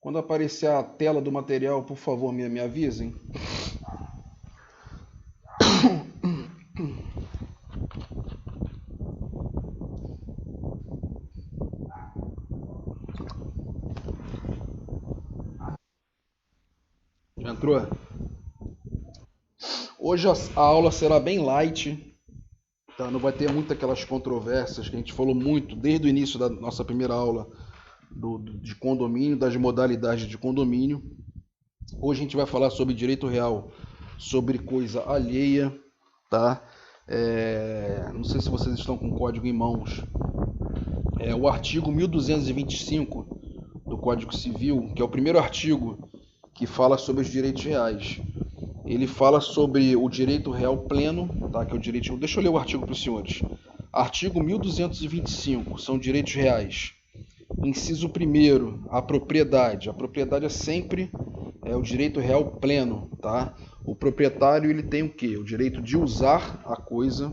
Quando aparecer a tela do material, por favor, me avisem. Já entrou? Hoje a aula será bem light, tá? Não vai ter muito aquelas controvérsias que a gente falou muito desde o início da nossa primeira aula de condomínio, das modalidades de condomínio. Hoje a gente vai falar sobre direito real, sobre coisa alheia, tá? Não sei se vocês estão com o código em mãos. O artigo 1225 do Código Civil, que é o primeiro artigo que fala sobre os direitos reais. Ele fala sobre o direito real pleno, tá? Que é o direito. Deixa eu ler o artigo para os senhores. Artigo 1225, são direitos reais. Inciso 1º, a propriedade. A propriedade é sempre o direito real pleno, tá? O proprietário ele tem o quê? O direito de usar a coisa.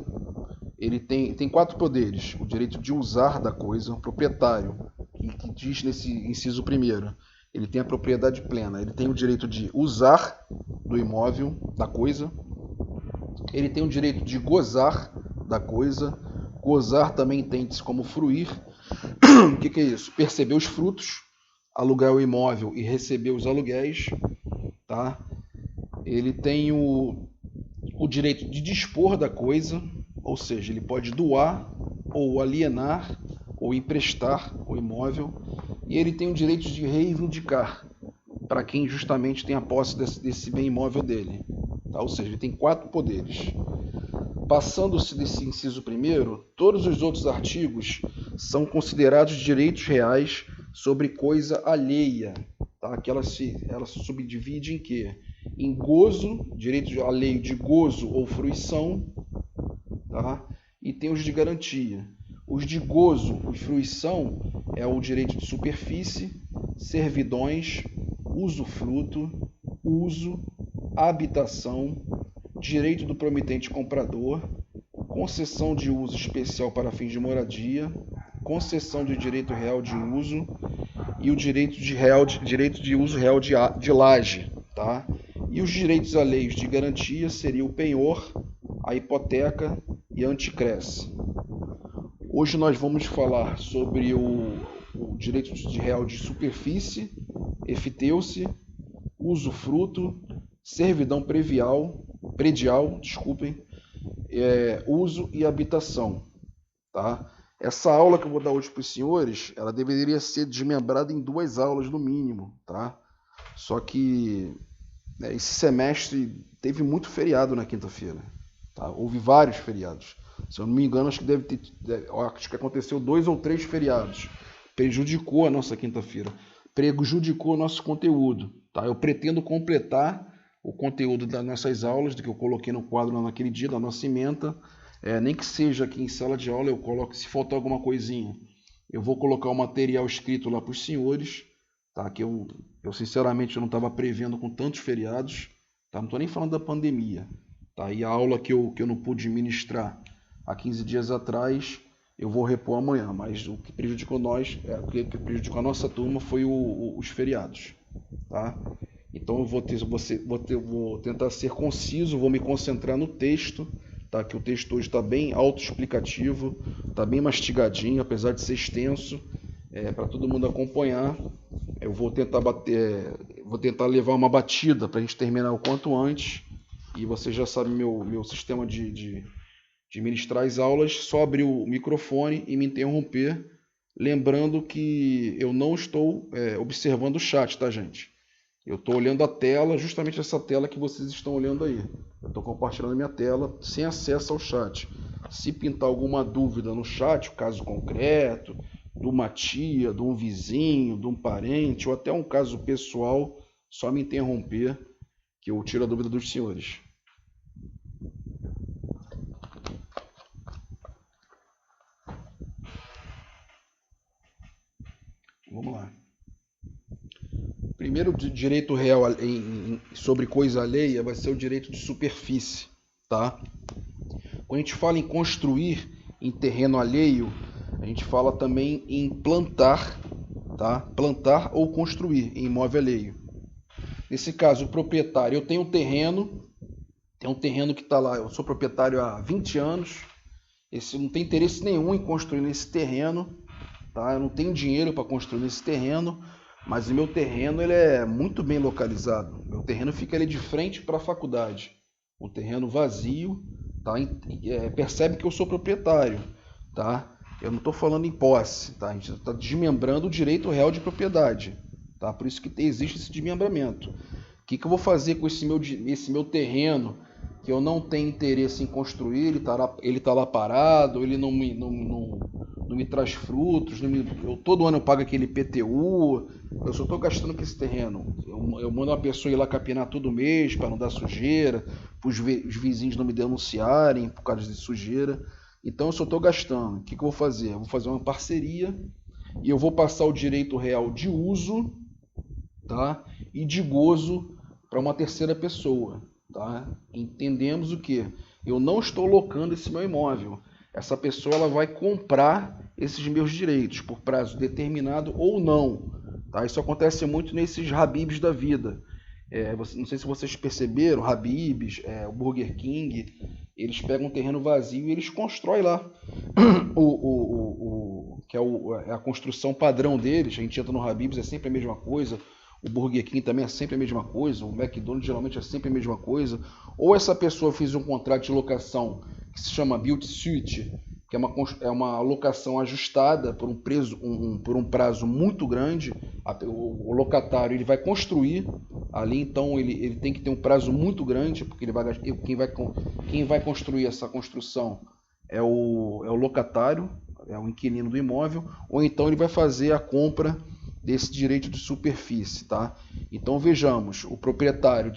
Ele tem 4 poderes. O direito de usar da coisa, o proprietário, que diz nesse inciso 1º, ele tem a propriedade plena. Ele tem o direito de usar do imóvel, da coisa. Ele tem o direito de gozar da coisa. Gozar também entende-se como fruir. O que é isso? Perceber os frutos, alugar o imóvel e receber os aluguéis, tá? Ele tem o direito de dispor da coisa, ou seja, ele pode doar ou alienar ou emprestar o imóvel, e ele tem o direito de reivindicar para quem justamente tem a posse desse bem imóvel dele, tá? Ou seja, ele tem 4 poderes. Passando-se desse inciso 1º, todos os outros artigos são considerados direitos reais sobre coisa alheia, tá? Que ela se subdivide em quê? Em gozo, direito alheio de gozo ou fruição, tá? E tem os de garantia. Os de gozo e fruição é o direito de superfície, servidões, usufruto, uso, habitação, direito do promitente comprador, concessão de uso especial para fins de moradia, concessão de direito real de uso e o direito de uso real de laje, tá? E os direitos alheios de garantia seriam o penhor, a hipoteca e a anticresse. Hoje nós vamos falar sobre o direito real de superfície, efiteuce, usufruto, servidão predial, uso e habitação, tá? Essa aula que eu vou dar hoje para os senhores, ela deveria ser desmembrada em 2 aulas no mínimo, tá? Só que esse semestre teve muito feriado na quinta-feira, tá? Houve vários feriados. Se eu não me engano, acho que aconteceu 2 ou 3 feriados. Prejudicou a nossa quinta-feira, prejudicou o nosso conteúdo, tá? Eu pretendo completar o conteúdo das nossas aulas, que eu coloquei no quadro naquele dia, da nossa ementa, nem que seja aqui em sala de aula, eu coloco, se faltar alguma coisinha, eu vou colocar o material escrito lá para os senhores, tá? Que eu sinceramente não estava prevendo com tantos feriados, tá? Não estou nem falando da pandemia, tá? E a aula que eu não pude ministrar há 15 dias atrás, eu vou repor amanhã, mas o que prejudicou o que prejudicou a nossa turma foi os feriados, tá? Então eu vou tentar ser conciso, vou me concentrar no texto, tá? Que o texto hoje está bem autoexplicativo, está bem mastigadinho, apesar de ser extenso, para todo mundo acompanhar. Eu vou tentar levar uma batida para a gente terminar o quanto antes. E você já sabe meu sistema de ministrar as aulas, só abrir o microfone e me interromper, lembrando que eu não estou observando o chat, tá, gente? Eu estou olhando a tela, justamente essa tela que vocês estão olhando aí. Eu estou compartilhando minha tela sem acesso ao chat. Se pintar alguma dúvida no chat, o caso concreto, de uma tia, de um vizinho, de um parente, ou até um caso pessoal, só me interromper, que eu tiro a dúvida dos senhores. Vamos lá. Primeiro direito real sobre coisa alheia vai ser o direito de superfície, tá? Quando a gente fala em construir em terreno alheio, a gente fala também em plantar, tá? Plantar ou construir em imóvel alheio. Nesse caso, o proprietário, eu tenho um terreno que está lá, eu sou proprietário há 20 anos, não tem interesse nenhum em construir nesse terreno, tá? Eu não tenho dinheiro para construir nesse terreno, mas o meu terreno ele é muito bem localizado. Meu terreno fica ali de frente para a faculdade, um terreno vazio, tá? Percebe que eu sou proprietário, tá? Eu não estou falando em posse, tá? A gente está desmembrando o direito real de propriedade, tá? Por isso que existe esse desmembramento. O que eu vou fazer com esse meu terreno que eu não tenho interesse em construir? Ele tá lá parado, ele não me traz frutos, todo ano eu pago aquele IPTU, eu só estou gastando com esse terreno. Eu mando uma pessoa ir lá capinar todo mês para não dar sujeira, para os vizinhos não me denunciarem por causa de sujeira. Então eu só estou gastando. O que eu vou fazer? Eu vou fazer uma parceria e eu vou passar o direito real de uso, tá? E de gozo para uma terceira pessoa. Tá? Entendemos o que? Eu não estou locando esse meu imóvel. Essa pessoa ela vai comprar esses meus direitos por prazo determinado ou não. Tá? Isso acontece muito nesses Habibs da vida. Não sei se vocês perceberam, Habibs, o Burger King, eles pegam um terreno vazio e eles constroem lá. Que é a construção padrão deles. A gente entra no Habibs, é sempre a mesma coisa. O Burger King também é sempre a mesma coisa. O McDonald's geralmente é sempre a mesma coisa. Ou essa pessoa fez um contrato de locação que se chama build-to-suit, que é uma locação ajustada por um prazo muito grande. O locatário ele vai construir ali, então ele tem que ter um prazo muito grande, porque quem vai construir essa construção é o locatário, é o inquilino do imóvel, ou então ele vai fazer a compra desse direito de superfície, tá? Então vejamos, o proprietário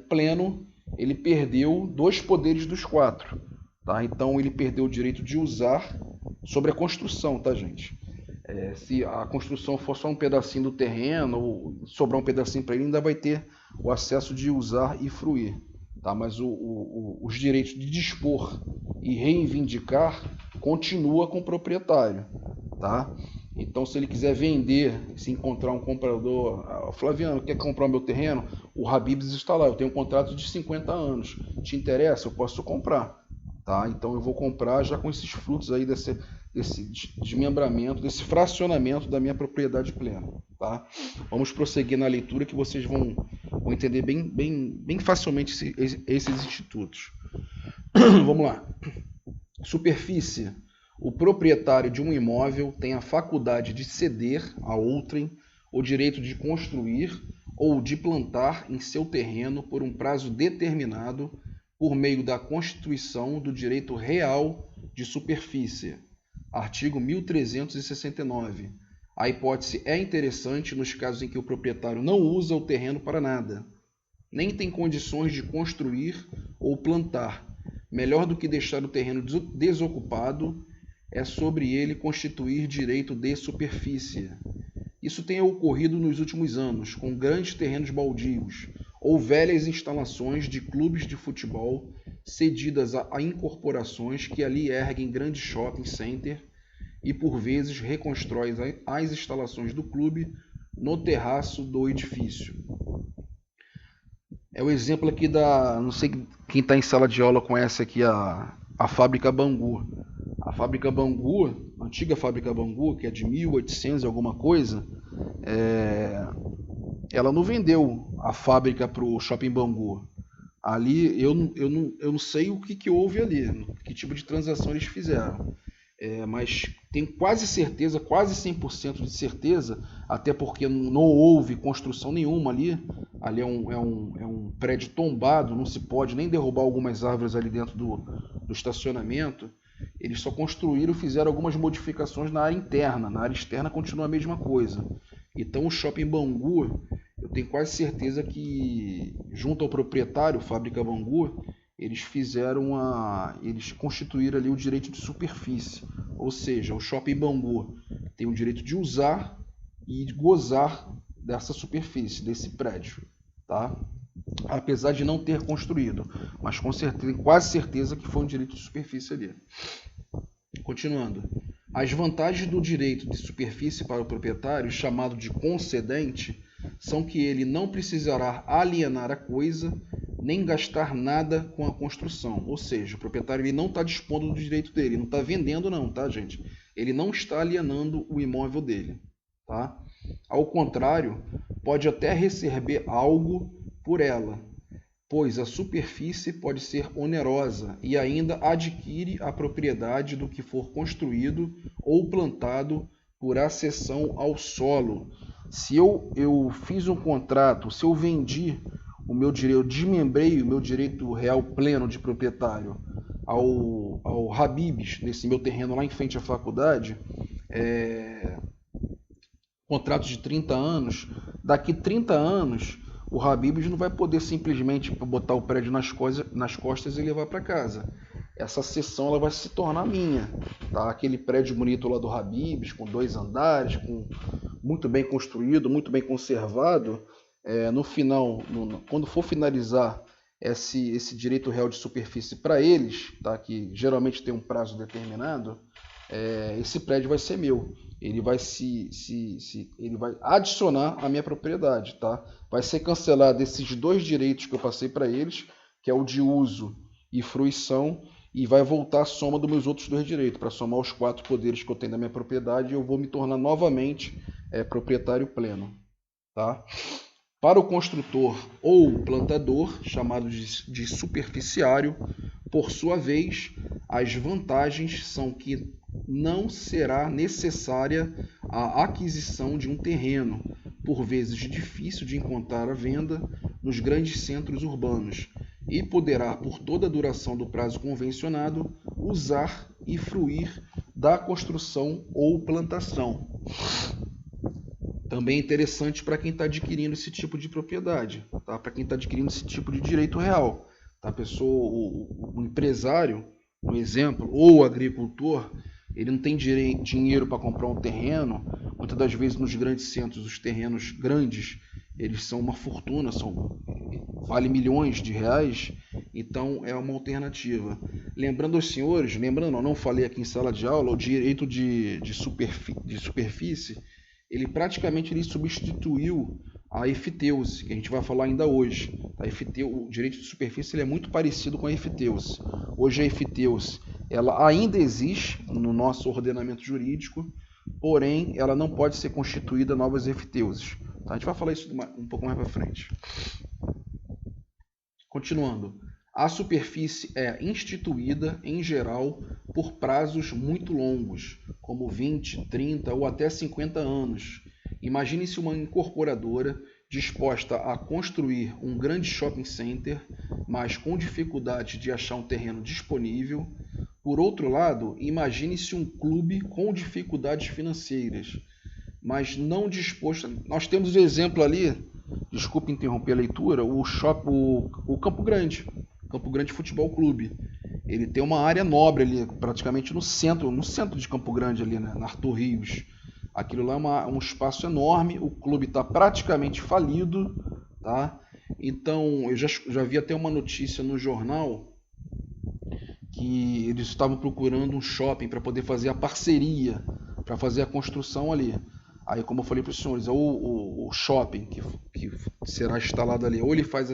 pleno, ele perdeu 2 poderes dos 4, tá? Então ele perdeu o direito de usar sobre a construção, tá, gente? Se a construção for só um pedacinho do terreno, ou sobrar um pedacinho para ele, ainda vai ter o acesso de usar e fruir, tá? Mas os direitos de dispor e reivindicar continua com o proprietário, tá? Então, se ele quiser vender, se encontrar um comprador, Flaviano, quer comprar o meu terreno? O Habib's está lá, eu tenho um contrato de 50 anos. Te interessa? Eu posso comprar, tá? Então, eu vou comprar já com esses frutos aí desse desmembramento, desse fracionamento da minha propriedade plena, tá? Vamos prosseguir na leitura que vocês vão entender bem facilmente esses institutos. Vamos lá. Superfície. O proprietário de um imóvel tem a faculdade de ceder a outrem o direito de construir ou de plantar em seu terreno por um prazo determinado por meio da constituição do direito real de superfície. Artigo 1369. A hipótese é interessante nos casos em que o proprietário não usa o terreno para nada, nem tem condições de construir ou plantar. Melhor do que deixar o terreno desocupado é sobre ele constituir direito de superfície. Isso tem ocorrido nos últimos anos, com grandes terrenos baldios ou velhas instalações de clubes de futebol cedidas a incorporações que ali erguem grandes shopping center e por vezes reconstrói as instalações do clube no terraço do edifício. É o exemplo aqui não sei quem está em sala de aula conhece aqui a fábrica Bangu. A fábrica Bangu, a antiga fábrica Bangu, que é de 1800 e alguma coisa, ela não vendeu a fábrica para o Shopping Bangu. Ali eu não sei o que houve ali, que tipo de transação eles fizeram. Mas tenho quase certeza, quase 100% de certeza, até porque não houve construção nenhuma ali. Ali é um prédio tombado, não se pode nem derrubar algumas árvores ali dentro do estacionamento. Eles só construíram e fizeram algumas modificações na área interna. Na área externa continua a mesma coisa. Então o Shopping Bangu, eu tenho quase certeza que, junto ao proprietário, Fábrica Bangu, eles constituíram ali o direito de superfície. Ou seja, o Shopping Bangu tem o direito de usar e de gozar dessa superfície, desse prédio, tá? Apesar de não ter construído, mas com certeza, quase certeza que foi um direito de superfície ali. Continuando. As vantagens do direito de superfície para o proprietário, chamado de concedente, são que ele não precisará alienar a coisa, nem gastar nada com a construção. Ou seja, o proprietário ele não está dispondo do direito dele, não está vendendo não, tá, gente? Ele não está alienando o imóvel dele, tá? Ao contrário, pode até receber algo por ela, pois a superfície pode ser onerosa e ainda adquire a propriedade do que for construído ou plantado por acessão ao solo. Se eu fiz um contrato, se eu vendi o meu direito, eu desmembrei o meu direito real pleno de proprietário ao Habib's, nesse meu terreno lá em frente à faculdade, contrato de 30 anos, daqui 30 anos o Habib's não vai poder simplesmente botar o prédio nas costas e levar para casa. Essa cessão ela vai se tornar minha, tá? Aquele prédio bonito lá do Habib's, com 2 andares, muito bem construído, muito bem conservado, no final, quando for finalizar esse direito real de superfície para eles, tá? Que geralmente tem um prazo determinado, esse prédio vai ser meu. Ele vai ele vai adicionar à minha propriedade, tá? Vai ser cancelado esses 2 direitos que eu passei para eles, que é o de uso e fruição, e vai voltar a soma dos meus outros 2 direitos, para somar os 4 poderes que eu tenho da minha propriedade, e eu vou me tornar novamente proprietário pleno, tá? Para o construtor ou plantador, chamado de superficiário, por sua vez, as vantagens são que não será necessária a aquisição de um terreno, por vezes difícil de encontrar à venda nos grandes centros urbanos, e poderá, por toda a duração do prazo convencionado, usar e fruir da construção ou plantação. Também é interessante para quem está adquirindo esse tipo de propriedade, tá? Para quem está adquirindo esse tipo de direito real. Tá? A pessoa, o empresário, um exemplo, ou o agricultor, ele não tem dinheiro para comprar um terreno. Muitas das vezes nos grandes centros, os terrenos grandes, eles são uma fortuna, vale milhões de reais, então é uma alternativa. Lembrando aos senhores, não falei aqui em sala de aula, o direito de superfície, ele praticamente substituiu a efiteuse, que a gente vai falar ainda hoje. O direito de superfície ele é muito parecido com a efiteuse. Hoje a efiteuse ela ainda existe no nosso ordenamento jurídico, porém ela não pode ser constituída novas efiteuses. Tá? A gente vai falar isso um pouco mais para frente. Continuando. A superfície é instituída, em geral, por prazos muito longos, como 20, 30 ou até 50 anos. Imagine-se uma incorporadora disposta a construir um grande shopping center, mas com dificuldade de achar um terreno disponível. Por outro lado, imagine-se um clube com dificuldades financeiras, mas não disposto... Nós temos o exemplo ali, desculpe interromper a leitura, o Campo Grande Futebol Clube. Ele tem uma área nobre ali, praticamente no centro de Campo Grande, ali, né, na Arthur Rios. Aquilo lá é um espaço enorme, o clube está praticamente falido, tá? Então, eu já vi até uma notícia no jornal que eles estavam procurando um shopping para poder fazer a parceria, para fazer a construção ali. Aí, como eu falei para os senhores, o shopping que será instalado ali, ou ele faz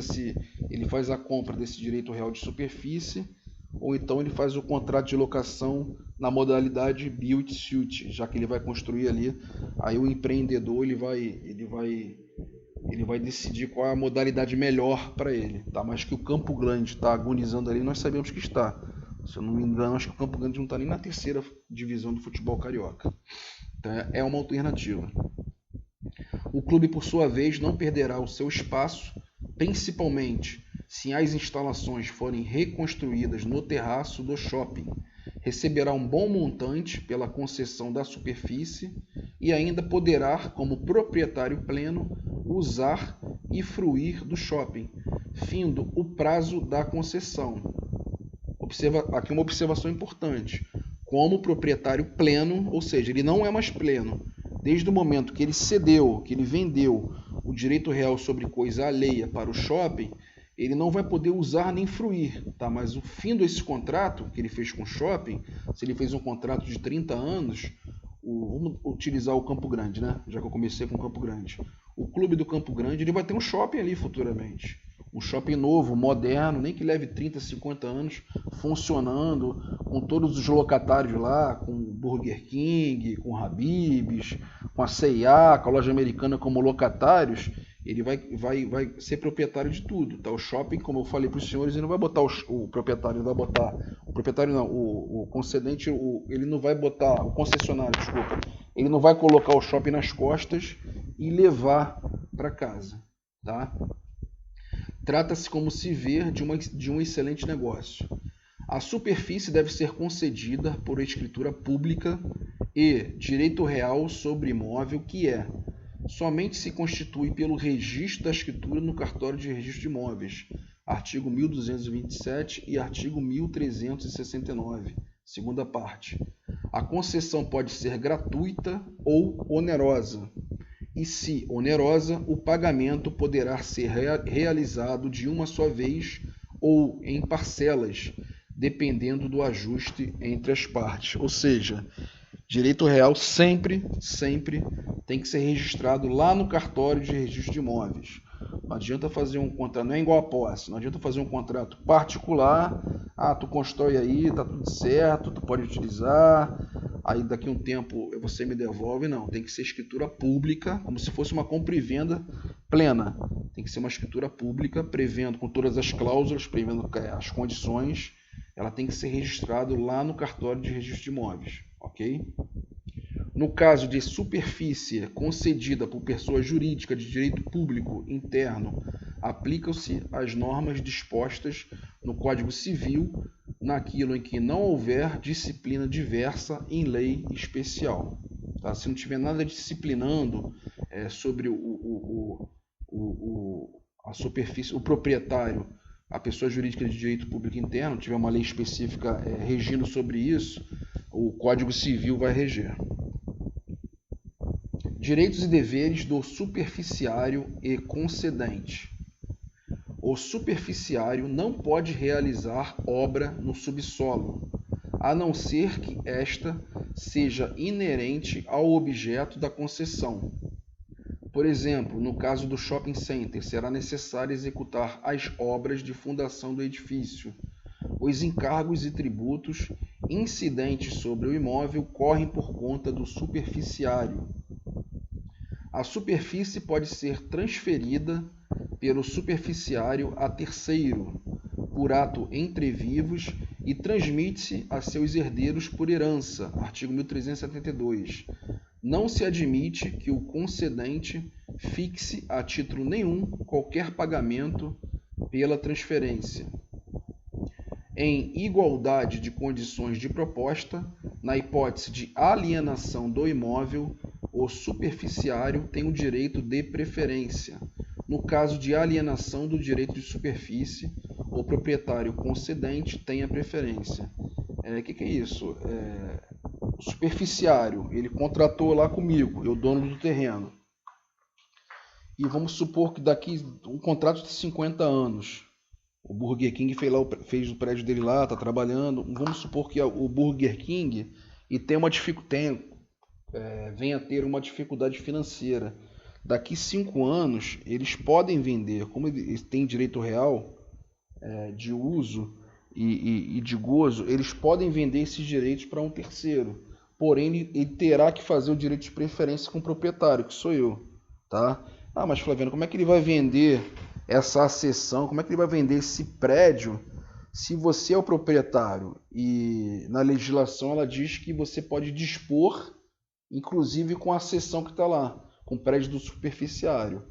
a compra desse direito real de superfície, ou então ele faz o contrato de locação na modalidade build suit, já que ele vai construir ali. Aí o empreendedor ele vai decidir qual é a modalidade melhor para ele, tá? Mas que o Campo Grande está agonizando ali, nós sabemos que está. Se eu não me engano, acho que o Campo Grande não está nem na 3ª divisão do futebol carioca. Então é uma alternativa. O clube, por sua vez, não perderá o seu espaço, principalmente se as instalações forem reconstruídas no terraço do shopping. Receberá um bom montante pela concessão da superfície e ainda poderá, como proprietário pleno, usar e fruir do shopping, findo o prazo da concessão. Aqui uma observação importante. Como proprietário pleno, ou seja, ele não é mais pleno. Desde o momento que ele cedeu, que ele vendeu o direito real sobre coisa alheia para o shopping, ele não vai poder usar nem fruir, tá? Mas o fim desse contrato que ele fez com o shopping, se ele fez um contrato de 30 anos, vamos utilizar o Campo Grande, né? Já que eu comecei com o Campo Grande. O clube do Campo Grande, ele vai ter um shopping ali futuramente. Um shopping novo, moderno, nem que leve 30, 50 anos, funcionando, com todos os locatários lá, com Burger King, com Habib's, com a C&A, com a loja americana como locatários. Ele vai ser proprietário de tudo, tá? O shopping, como eu falei para os senhores, ele não vai botar o proprietário, ele vai botar o proprietário não, o concedente, ele não vai botar o concessionário, desculpa, ele não vai colocar o shopping nas costas e levar para casa, tá? Trata-se, como se vê, de um excelente negócio. A superfície deve ser concedida por escritura pública e direito real sobre imóvel que somente se constitui pelo registro da escritura no cartório de registro de imóveis, artigo 1227 e artigo 1369, segunda parte. A concessão pode ser gratuita ou onerosa, e se onerosa, o pagamento poderá ser realizado de uma só vez ou em parcelas, dependendo do ajuste entre as partes. Ou seja, direito real sempre tem que ser registrado lá no cartório de registro de imóveis. Não adianta fazer um contrato, não é igual a posse, não adianta fazer um contrato particular, tu constrói aí, tá tudo certo, tu pode utilizar, aí daqui a um tempo você me devolve, não, tem que ser escritura pública, como se fosse uma compra e venda plena, tem que ser uma escritura pública, prevendo com todas as cláusulas, prevendo as condições, ela tem que ser registrado lá no cartório de registro de imóveis, ok? No caso de superfície concedida por pessoa jurídica de direito público interno, aplicam-se as normas dispostas no Código Civil naquilo em que não houver disciplina diversa em lei especial. Tá? Se não tiver nada disciplinando sobre a superfície, o proprietário, a pessoa jurídica de direito público interno, tiver uma lei específica regindo sobre isso, o Código Civil vai reger. Direitos e deveres do superficiário e concedente. O superficiário não pode realizar obra no subsolo, a não ser que esta seja inerente ao objeto da concessão. Por exemplo, no caso do shopping center, será necessário executar as obras de fundação do edifício. Os encargos e tributos incidentes sobre o imóvel correm por conta do superficiário. A superfície pode ser transferida pelo superficiário a terceiro, por ato entre vivos, e transmite-se a seus herdeiros por herança, artigo 1372. Não se admite que o concedente fixe a título nenhum qualquer pagamento pela transferência. Em igualdade de condições de proposta, na hipótese de alienação do imóvel, o superficiário tem o direito de preferência. No caso de alienação do direito de superfície, o proprietário concedente tem a preferência. Que é isso? O superficiário, ele contratou lá comigo, eu dono do terreno. E vamos supor que daqui um contrato de 50 anos, o Burger King fez o prédio dele lá, está trabalhando. Vamos supor que o Burger King venha a ter uma dificuldade financeira. Daqui 5 anos, eles podem vender, como eles têm direito real de uso e de gozo, eles podem vender esses direitos para um terceiro. Porém, ele terá que fazer o direito de preferência com o proprietário, que sou eu. Tá? Mas Flaviano, como é que ele vai vender essa acessão? Como é que ele vai vender esse prédio se você é o proprietário? E na legislação ela diz que você pode dispor, inclusive com a acessão que está lá, com o prédio do superficiário.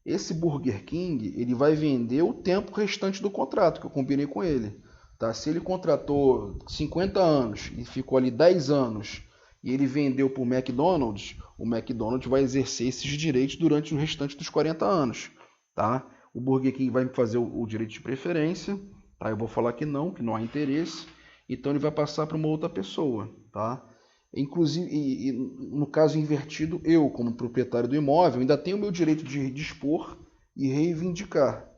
Esse Burger King, ele vai vender o tempo restante do contrato, que eu combinei com ele. Tá? Se ele contratou 50 anos e ficou ali 10 anos e ele vendeu para o McDonald's vai exercer esses direitos durante o restante dos 40 anos. Tá? O Burger King vai fazer o direito de preferência, tá? Eu vou falar que não há interesse, então ele vai passar para uma outra pessoa. Tá? Inclusive, no caso invertido, eu, como proprietário do imóvel, ainda tenho o meu direito de dispor e reivindicar.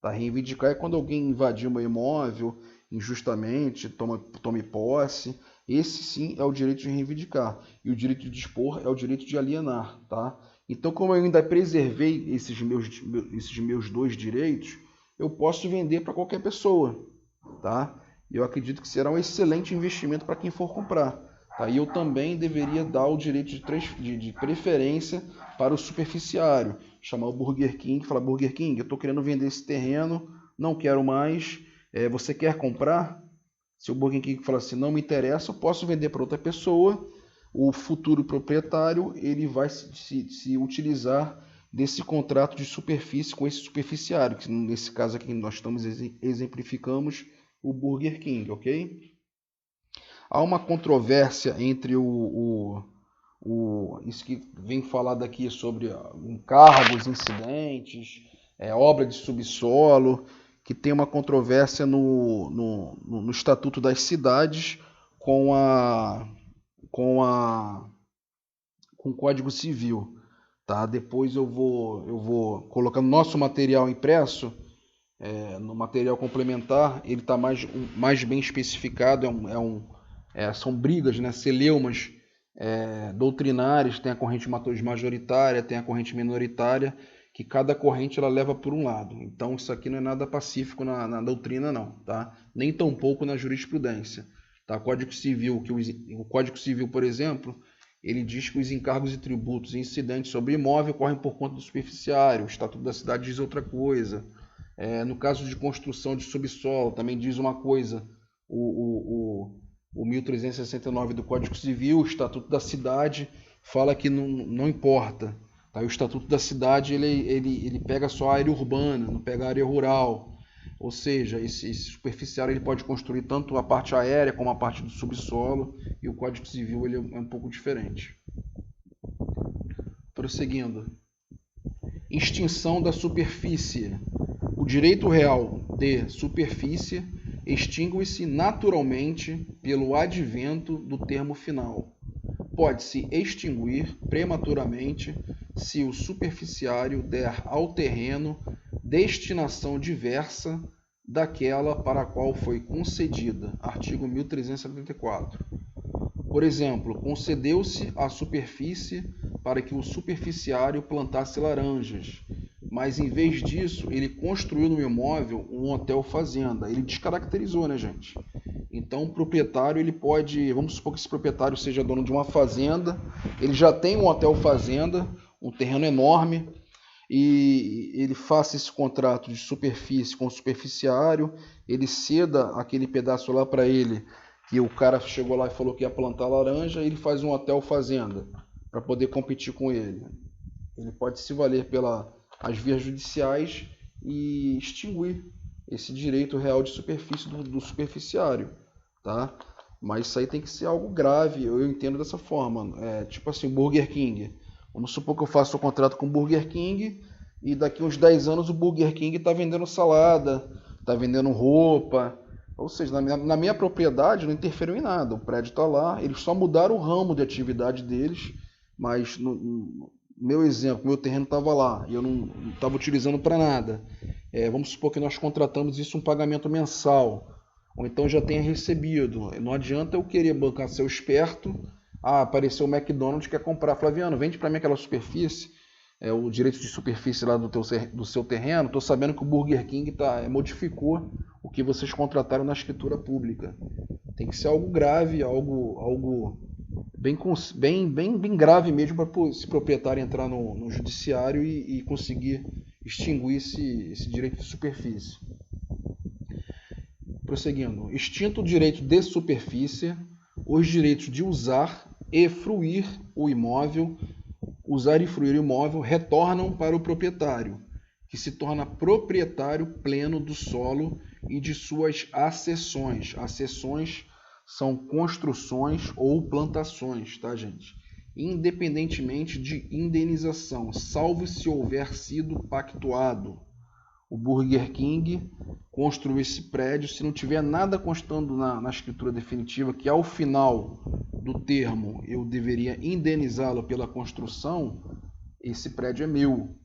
Tá? Reivindicar é quando alguém invadiu meu imóvel injustamente, tome posse. Esse sim é o direito de reivindicar. E o direito de dispor é o direito de alienar. Tá? Então, como eu ainda preservei esses meus dois direitos, eu posso vender para qualquer pessoa. Tá? E eu acredito que será um excelente investimento para quem for comprar. Tá? E eu também deveria dar o direito de preferência para o superficiário. Chamar o Burger King e falar: Burger King, eu estou querendo vender esse terreno, não quero mais, você quer comprar? Se o Burger King falar assim: não me interessa, eu posso vender para outra pessoa. O futuro proprietário ele vai se utilizar desse contrato de superfície com esse superficiário, que nesse caso aqui nós estamos exemplificamos o Burger King, ok? Há uma controvérsia entre isso que vem falado aqui sobre encargos, incidentes, obra de subsolo, que tem uma controvérsia no Estatuto das Cidades com o Código Civil. Tá? Depois eu vou colocar no nosso material impresso, no material complementar, ele está mais bem especificado, são brigas, né, celeumas doutrinárias, tem a corrente majoritária, tem a corrente minoritária, que cada corrente ela leva por um lado. Então isso aqui não é nada pacífico na doutrina, não, tá? Nem tampouco na jurisprudência. Tá? O Código Civil, por exemplo, ele diz que os encargos e tributos e incidentes sobre imóvel correm por conta do superficiário. O Estatuto da Cidade diz outra coisa. No caso de construção de subsolo, também diz uma coisa. O 1369 do Código Civil, o Estatuto da Cidade, fala que não importa. Tá? O Estatuto da Cidade ele pega só a área urbana, não pega a área rural. Ou seja, esse superficiário ele pode construir tanto a parte aérea como a parte do subsolo, e o Código Civil ele é um pouco diferente. Prosseguindo. Extinção da superfície. O direito real de superfície extingue-se naturalmente pelo advento do termo final. Pode-se extinguir prematuramente se o superficiário der ao terreno destinação diversa daquela para a qual foi concedida. Artigo 1374. Por exemplo, concedeu-se a superfície para que o superficiário plantasse laranjas, mas em vez disso ele construiu no imóvel um hotel-fazenda. Ele descaracterizou, né, gente? Então o proprietário ele pode, vamos supor que esse proprietário seja dono de uma fazenda, ele já tem um hotel-fazenda, um terreno enorme, e ele faça esse contrato de superfície com o superficiário, ele ceda aquele pedaço lá para ele, que o cara chegou lá e falou que ia plantar laranja, ele faz um hotel-fazenda para poder competir com ele. Ele pode se valer pelas vias judiciais e extinguir esse direito real de superfície do superficiário, tá? Mas isso aí tem que ser algo grave, eu entendo dessa forma. Tipo assim, Burger King. Vamos supor que eu faço um contrato com o Burger King e daqui uns 10 anos o Burger King está vendendo salada, está vendendo roupa. Ou seja, na minha propriedade não interferiu em nada. O prédio está lá, eles só mudaram o ramo de atividade deles, mas no meu exemplo, meu terreno estava lá e eu não estava utilizando para nada. Vamos supor que nós contratamos isso um pagamento mensal, ou então já tenha recebido. Não adianta eu querer bancar seu esperto. Apareceu o McDonald's, quer comprar. Flaviano, vende para mim aquela superfície, o direito de superfície lá do seu terreno. Estou sabendo que o Burger King modificou o que vocês contrataram na escritura pública. Tem que ser algo grave, algo bem grave mesmo para esse proprietário entrar no judiciário e conseguir extinguir esse direito de superfície. Prosseguindo. Extinto o direito de superfície, os direitos de usar e fruir o imóvel, usar e fruir o imóvel retornam para o proprietário, que se torna proprietário pleno do solo e de suas accessões. Accessões são construções ou plantações, tá, gente? Independentemente de indenização, salvo se houver sido pactuado. O Burger King construiu esse prédio, se não tiver nada constando na escritura definitiva, que ao final do termo eu deveria indenizá-lo pela construção, esse prédio é meu.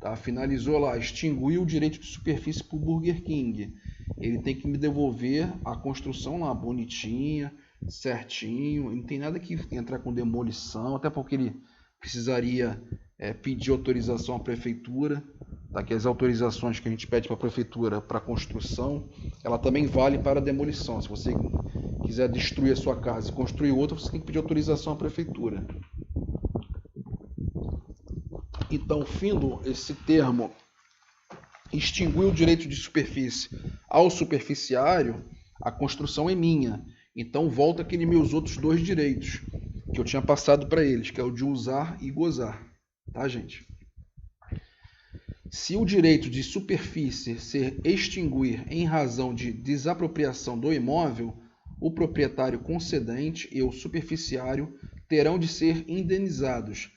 Tá? Finalizou lá, extinguiu o direito de superfície para o Burger King. Ele tem que me devolver a construção lá, bonitinha, certinho. Não tem nada que entrar com demolição, até porque ele precisaria pedir autorização à prefeitura. Tá? Que as autorizações que a gente pede para a prefeitura para construção, ela também vale para demolição. Se você quiser destruir a sua casa e construir outra, você tem que pedir autorização à prefeitura. Então, findo esse termo, extinguir o direito de superfície ao superficiário, a construção é minha. Então, volta aqueles meus outros dois direitos que eu tinha passado para eles, que é o de usar e gozar. Tá, gente? Se o direito de superfície se extinguir em razão de desapropriação do imóvel, o proprietário concedente e o superficiário terão de ser indenizados,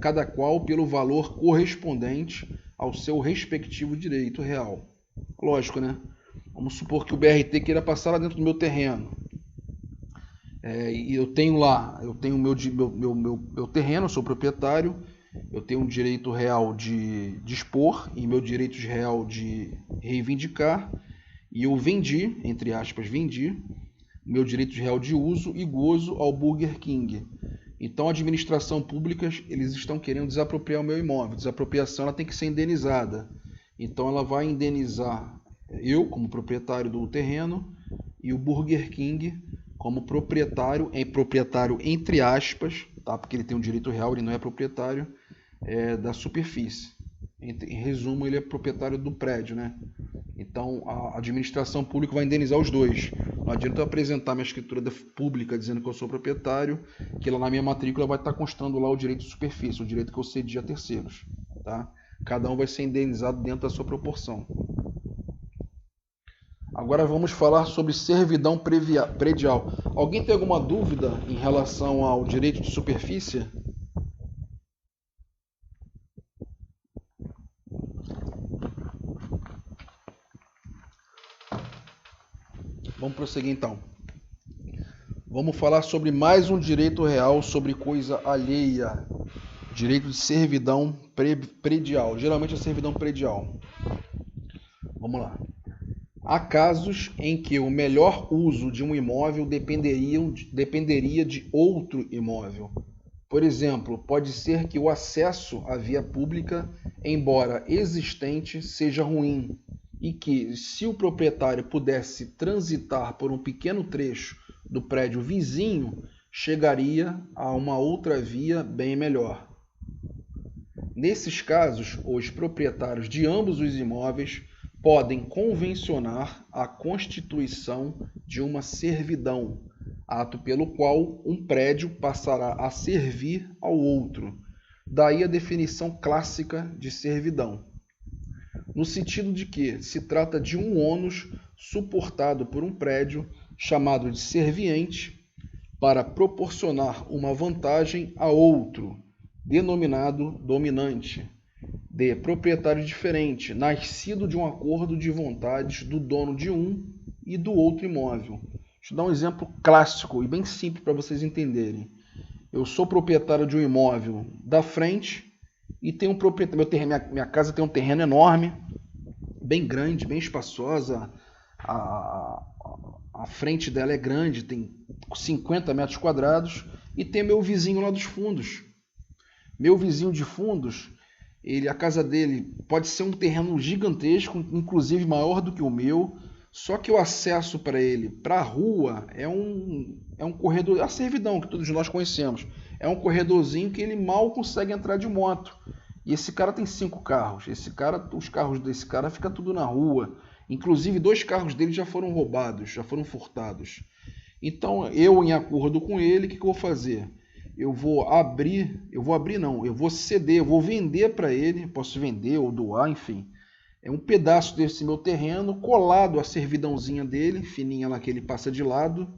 cada qual pelo valor correspondente ao seu respectivo direito real. Lógico, né? Vamos supor que o BRT queira passar lá dentro do meu terreno. E eu tenho o meu terreno, eu sou proprietário, eu tenho um direito real de dispor e meu direito real de reivindicar, e eu vendi, entre aspas, meu direito real de uso e gozo ao Burger King. Então, a administração pública, eles estão querendo desapropriar o meu imóvel. Desapropriação, ela tem que ser indenizada. Então, ela vai indenizar eu, como proprietário do terreno, e o Burger King, como proprietário entre aspas, tá? Porque ele tem um direito real, ele não é proprietário da superfície. Em resumo, ele é proprietário do prédio, né? Então, a administração pública vai indenizar os dois. Não adianta eu apresentar minha escritura pública dizendo que eu sou proprietário, que lá na minha matrícula vai estar constando lá o direito de superfície, o direito que eu cedi a terceiros. Tá? Cada um vai ser indenizado dentro da sua proporção. Agora vamos falar sobre servidão predial. Alguém tem alguma dúvida em relação ao direito de superfície? Vamos prosseguir então. Vamos falar sobre mais um direito real sobre coisa alheia. Direito de servidão predial. Geralmente é servidão predial. Vamos lá. Há casos em que o melhor uso de um imóvel dependeria de outro imóvel. Por exemplo, pode ser que o acesso à via pública, embora existente, seja ruim, e que, se o proprietário pudesse transitar por um pequeno trecho do prédio vizinho, chegaria a uma outra via bem melhor. Nesses casos, os proprietários de ambos os imóveis podem convencionar a constituição de uma servidão, ato pelo qual um prédio passará a servir ao outro. Daí a definição clássica de servidão. No sentido de que se trata de um ônus suportado por um prédio chamado de serviente para proporcionar uma vantagem a outro, denominado dominante, de proprietário diferente, nascido de um acordo de vontades do dono de um e do outro imóvel. Deixa eu dar um exemplo clássico e bem simples para vocês entenderem. Eu sou proprietário de um imóvel da frente e tenho um proprietário. Minha casa tem um terreno enorme, bem grande, bem espaçosa. A frente dela é grande, tem 50 metros quadrados, e tem meu vizinho lá dos fundos. Meu vizinho de fundos, a casa dele pode ser um terreno gigantesco, inclusive maior do que o meu, só que o acesso para ele, para a rua, é um corredor, a servidão que todos nós conhecemos, é um corredorzinho que ele mal consegue entrar de moto. E esse cara tem 5 carros, os carros desse cara ficam tudo na rua, inclusive 2 carros dele já foram roubados, já foram furtados. Então eu, em acordo com ele, o que eu vou fazer? Eu vou ceder, eu vou vender para ele, posso vender ou doar, enfim. É um pedaço desse meu terreno colado à servidãozinha dele, fininha lá que ele passa de lado,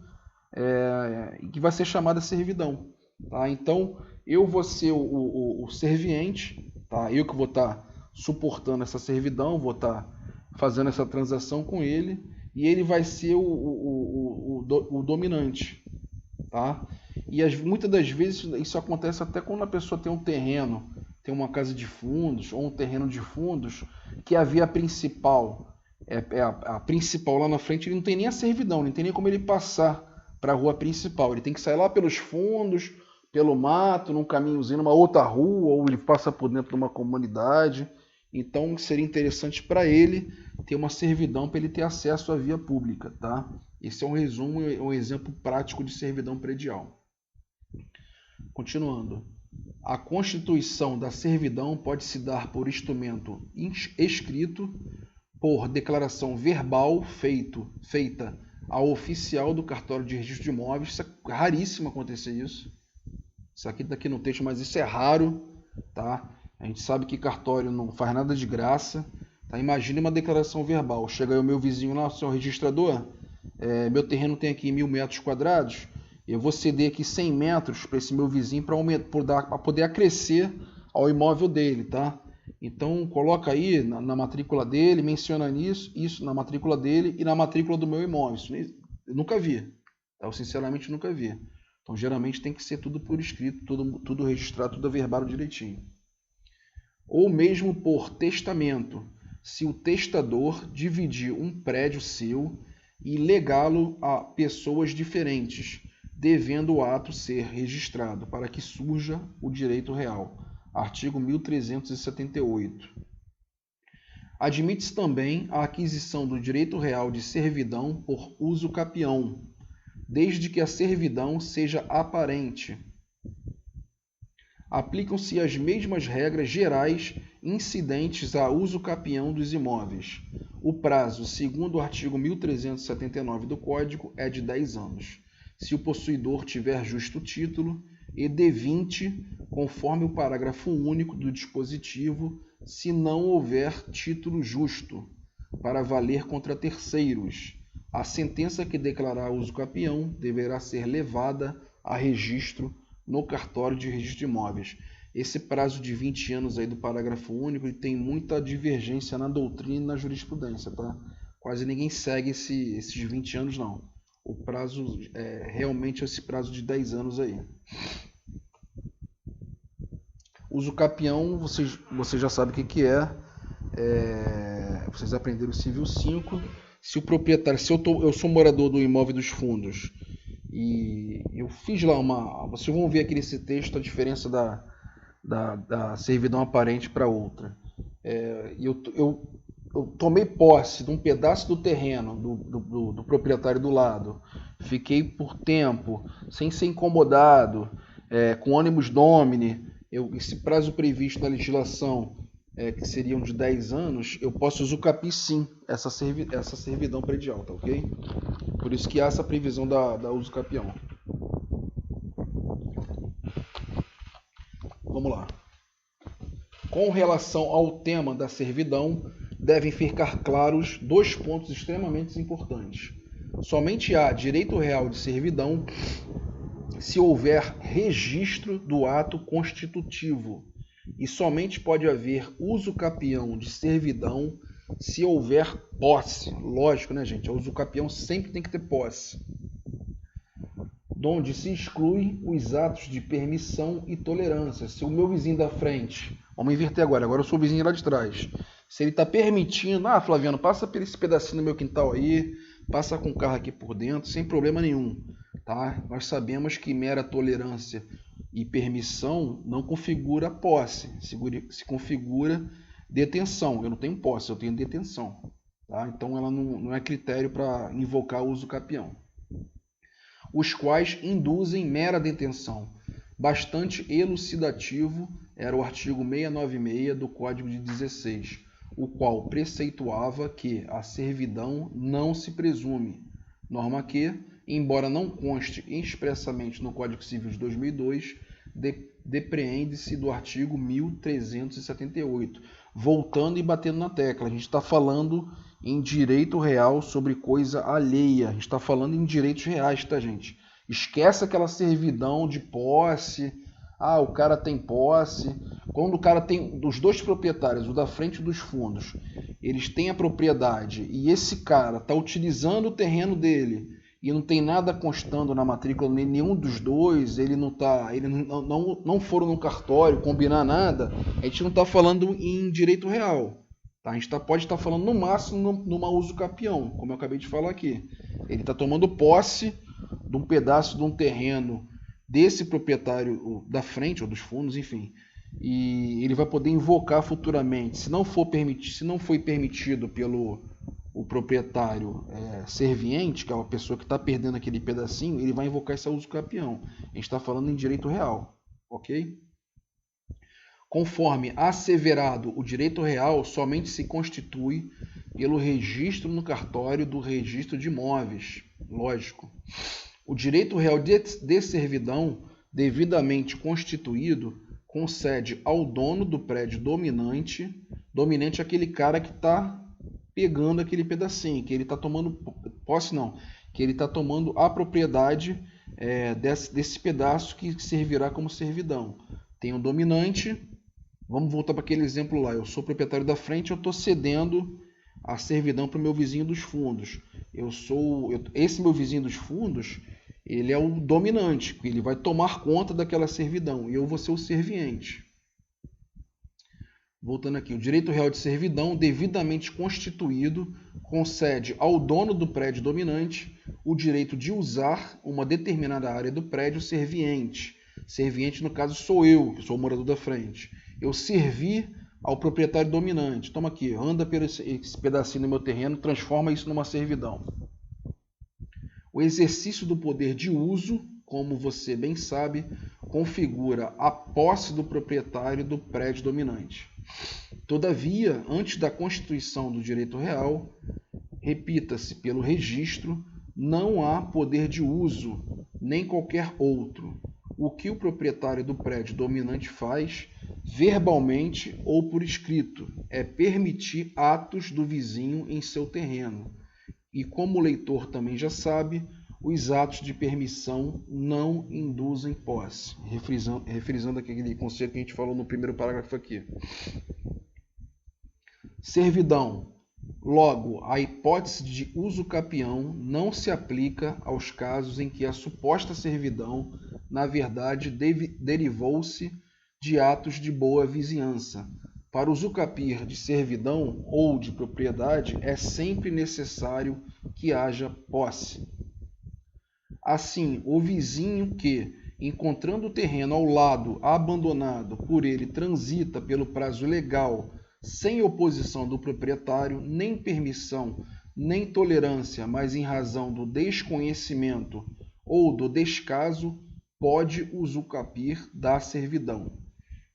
que vai ser chamada servidão. Tá? Então eu vou ser o serviente, tá? Eu que vou estar suportando essa servidão, vou estar fazendo essa transação com ele, e ele vai ser o dominante. Tá? E muitas das vezes isso acontece até quando a pessoa tem um terreno tem uma casa de fundos ou um terreno de fundos, que a via principal, a principal lá na frente, ele não tem nem a servidão, não tem nem como ele passar para a rua principal. Ele tem que sair lá pelos fundos, pelo mato, num caminhozinho, numa outra rua, ou ele passa por dentro de uma comunidade. Então seria interessante para ele ter uma servidão para ele ter acesso à via pública, tá? Esse é um resumo, um exemplo prático de servidão predial. Continuando. A constituição da servidão pode se dar por instrumento escrito, por declaração verbal feita ao oficial do cartório de registro de imóveis. Isso é raríssimo acontecer isso. Isso aqui está aqui no texto, mas isso é raro, tá? A gente sabe que cartório não faz nada de graça. Tá? Imagine uma declaração verbal. Chega aí o meu vizinho lá, senhor registrador, meu terreno tem aqui 1.000 metros quadrados, eu vou ceder aqui 100 metros para esse meu vizinho para poder acrescer ao imóvel dele, tá? Então, coloca aí na matrícula dele, menciona isso na matrícula dele e na matrícula do meu imóvel. Isso eu nunca vi, tá? Eu sinceramente nunca vi. Então, geralmente tem que ser tudo por escrito, tudo registrado, tudo averbado direitinho. Ou mesmo por testamento, se o testador dividir um prédio seu e legá-lo a pessoas diferentes, devendo o ato ser registrado, para que surja o direito real. Artigo 1378. Admite-se também a aquisição do direito real de servidão por uso capião, desde que a servidão seja aparente. Aplicam-se as mesmas regras gerais incidentes a uso capião dos imóveis. O prazo, segundo o artigo 1379 do Código, é de 10 anos. Se o possuidor tiver justo título, e de 20, conforme o parágrafo único do dispositivo, se não houver título justo, para valer contra terceiros. A sentença que declarar uso capião deverá ser levada a registro no cartório de registro de imóveis. Esse prazo de 20 anos aí do parágrafo único ele tem muita divergência na doutrina e na jurisprudência, tá? Quase ninguém segue esses 20 anos, não. O prazo realmente esse prazo de 10 anos aí. Uso capião, vocês já sabem o que é. Vocês aprenderam o Civil 5. Se o proprietário, eu sou morador do imóvel dos fundos e eu fiz lá vocês vão ver aqui nesse texto a diferença da servidão aparente para outra. Eu tomei posse de um pedaço do terreno do proprietário do lado, fiquei por tempo, sem ser incomodado, com ânimos domini, esse prazo previsto na legislação, que seriam de 10 anos, eu posso usucapir sim essa servidão predial, tá ok? Por isso que há essa previsão da usucapião. Vamos lá. Com relação ao tema da servidão, devem ficar claros 2 pontos extremamente importantes. Somente há direito real de servidão se houver registro do ato constitutivo, e somente pode haver uso capião de servidão se houver posse. Lógico, né, gente? O uso capião sempre tem que ter posse. Donde se exclui os atos de permissão e tolerância. Se o meu vizinho da frente, vamos inverter agora eu sou o vizinho lá de trás. Se ele está permitindo, Flaviano, passa por esse pedacinho do meu quintal aí, passa com o carro aqui por dentro, sem problema nenhum. Tá? Nós sabemos que mera tolerância e permissão não configura posse, se configura detenção. Eu não tenho posse, eu tenho detenção. Tá? Então ela não é critério para invocar o uso capião. Os quais induzem mera detenção. Bastante elucidativo era o artigo 696 do Código de 16, o qual preceituava que a servidão não se presume, norma que, embora não conste expressamente no Código Civil de 2002, depreende-se do artigo 1378. Voltando e batendo na tecla, a gente está falando em direito real sobre coisa alheia, a gente está falando em direitos reais, tá, gente? Esquece aquela servidão de posse, o cara tem posse. Quando o cara tem, dos 2 proprietários, o da frente e dos fundos, eles têm a propriedade e esse cara está utilizando o terreno dele, e não tem nada constando na matrícula, nenhum dos dois, ele não foram no cartório combinar nada, a gente não está falando em direito real. Tá? A gente pode estar falando no máximo numa uso capião, como eu acabei de falar aqui. Ele está tomando posse de um pedaço de um terreno desse proprietário da frente, ou dos fundos, enfim, e ele vai poder invocar futuramente, se não foi permitido pelo o proprietário serviente, que é uma pessoa que está perdendo aquele pedacinho, ele vai invocar esse uso capião. A gente está falando em direito real, ok? Conforme asseverado, o direito real somente se constitui pelo registro no cartório do registro de imóveis, lógico. O direito real de servidão, devidamente constituído, concede ao dono do prédio dominante é aquele cara que está pegando aquele pedacinho, que ele está tomando posse, não, que ele está tomando a propriedade desse pedaço que servirá como servidão. Tem um dominante, vamos voltar para aquele exemplo lá, eu sou proprietário da frente, eu estou cedendo a servidão para o meu vizinho dos fundos. Esse meu vizinho dos fundos, ele é o dominante, ele vai tomar conta daquela servidão e eu vou ser o serviente. Voltando aqui, o direito real de servidão, devidamente constituído, concede ao dono do prédio dominante o direito de usar uma determinada área do prédio serviente. Serviente, no caso, sou eu, que sou o morador da frente. Eu servi ao proprietário dominante. Toma aqui, anda por esse pedacinho do meu terreno, transforma isso numa servidão. O exercício do poder de uso, como você bem sabe, configura a posse do proprietário do prédio dominante. Todavia, antes da constituição do direito real, repita-se, pelo registro, não há poder de uso, nem qualquer outro. O que o proprietário do prédio dominante faz, verbalmente ou por escrito, é permitir atos do vizinho em seu terreno. E como o leitor também já sabe, os atos de permissão não induzem posse. Refrisando aquele conceito que a gente falou no primeiro parágrafo aqui. Servidão. Logo, a hipótese de uso capião não se aplica aos casos em que a suposta servidão, na verdade, derivou-se de atos de boa vizinhança. Para o usucapiar de servidão ou de propriedade, é sempre necessário que haja posse. Assim, o vizinho que, encontrando o terreno ao lado abandonado por ele, transita pelo prazo legal, sem oposição do proprietário, nem permissão, nem tolerância, mas em razão do desconhecimento ou do descaso, pode usucapiar da servidão.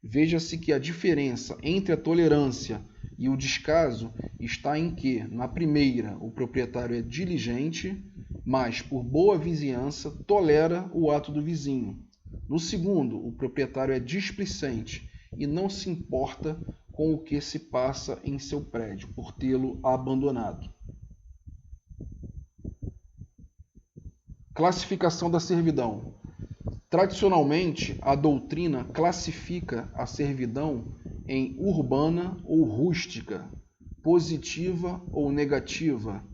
Veja-se que a diferença entre a tolerância e o descaso está em que, na primeira, o proprietário é diligente, mas, por boa vizinhança, tolera o ato do vizinho. No segundo, o proprietário é displicente e não se importa com o que se passa em seu prédio, por tê-lo abandonado. Classificação da servidão. Tradicionalmente, a doutrina classifica a servidão em urbana ou rústica, positiva ou negativa,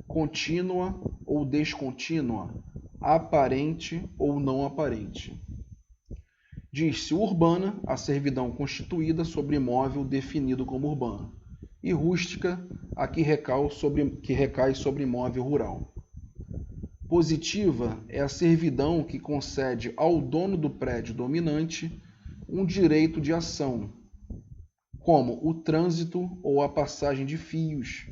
contínua ou descontínua, aparente ou não aparente. Diz-se urbana a servidão constituída sobre imóvel definido como urbano, e rústica a que recai sobre imóvel rural. Positiva é a servidão que concede ao dono do prédio dominante um direito de ação, como o trânsito ou a passagem de fios.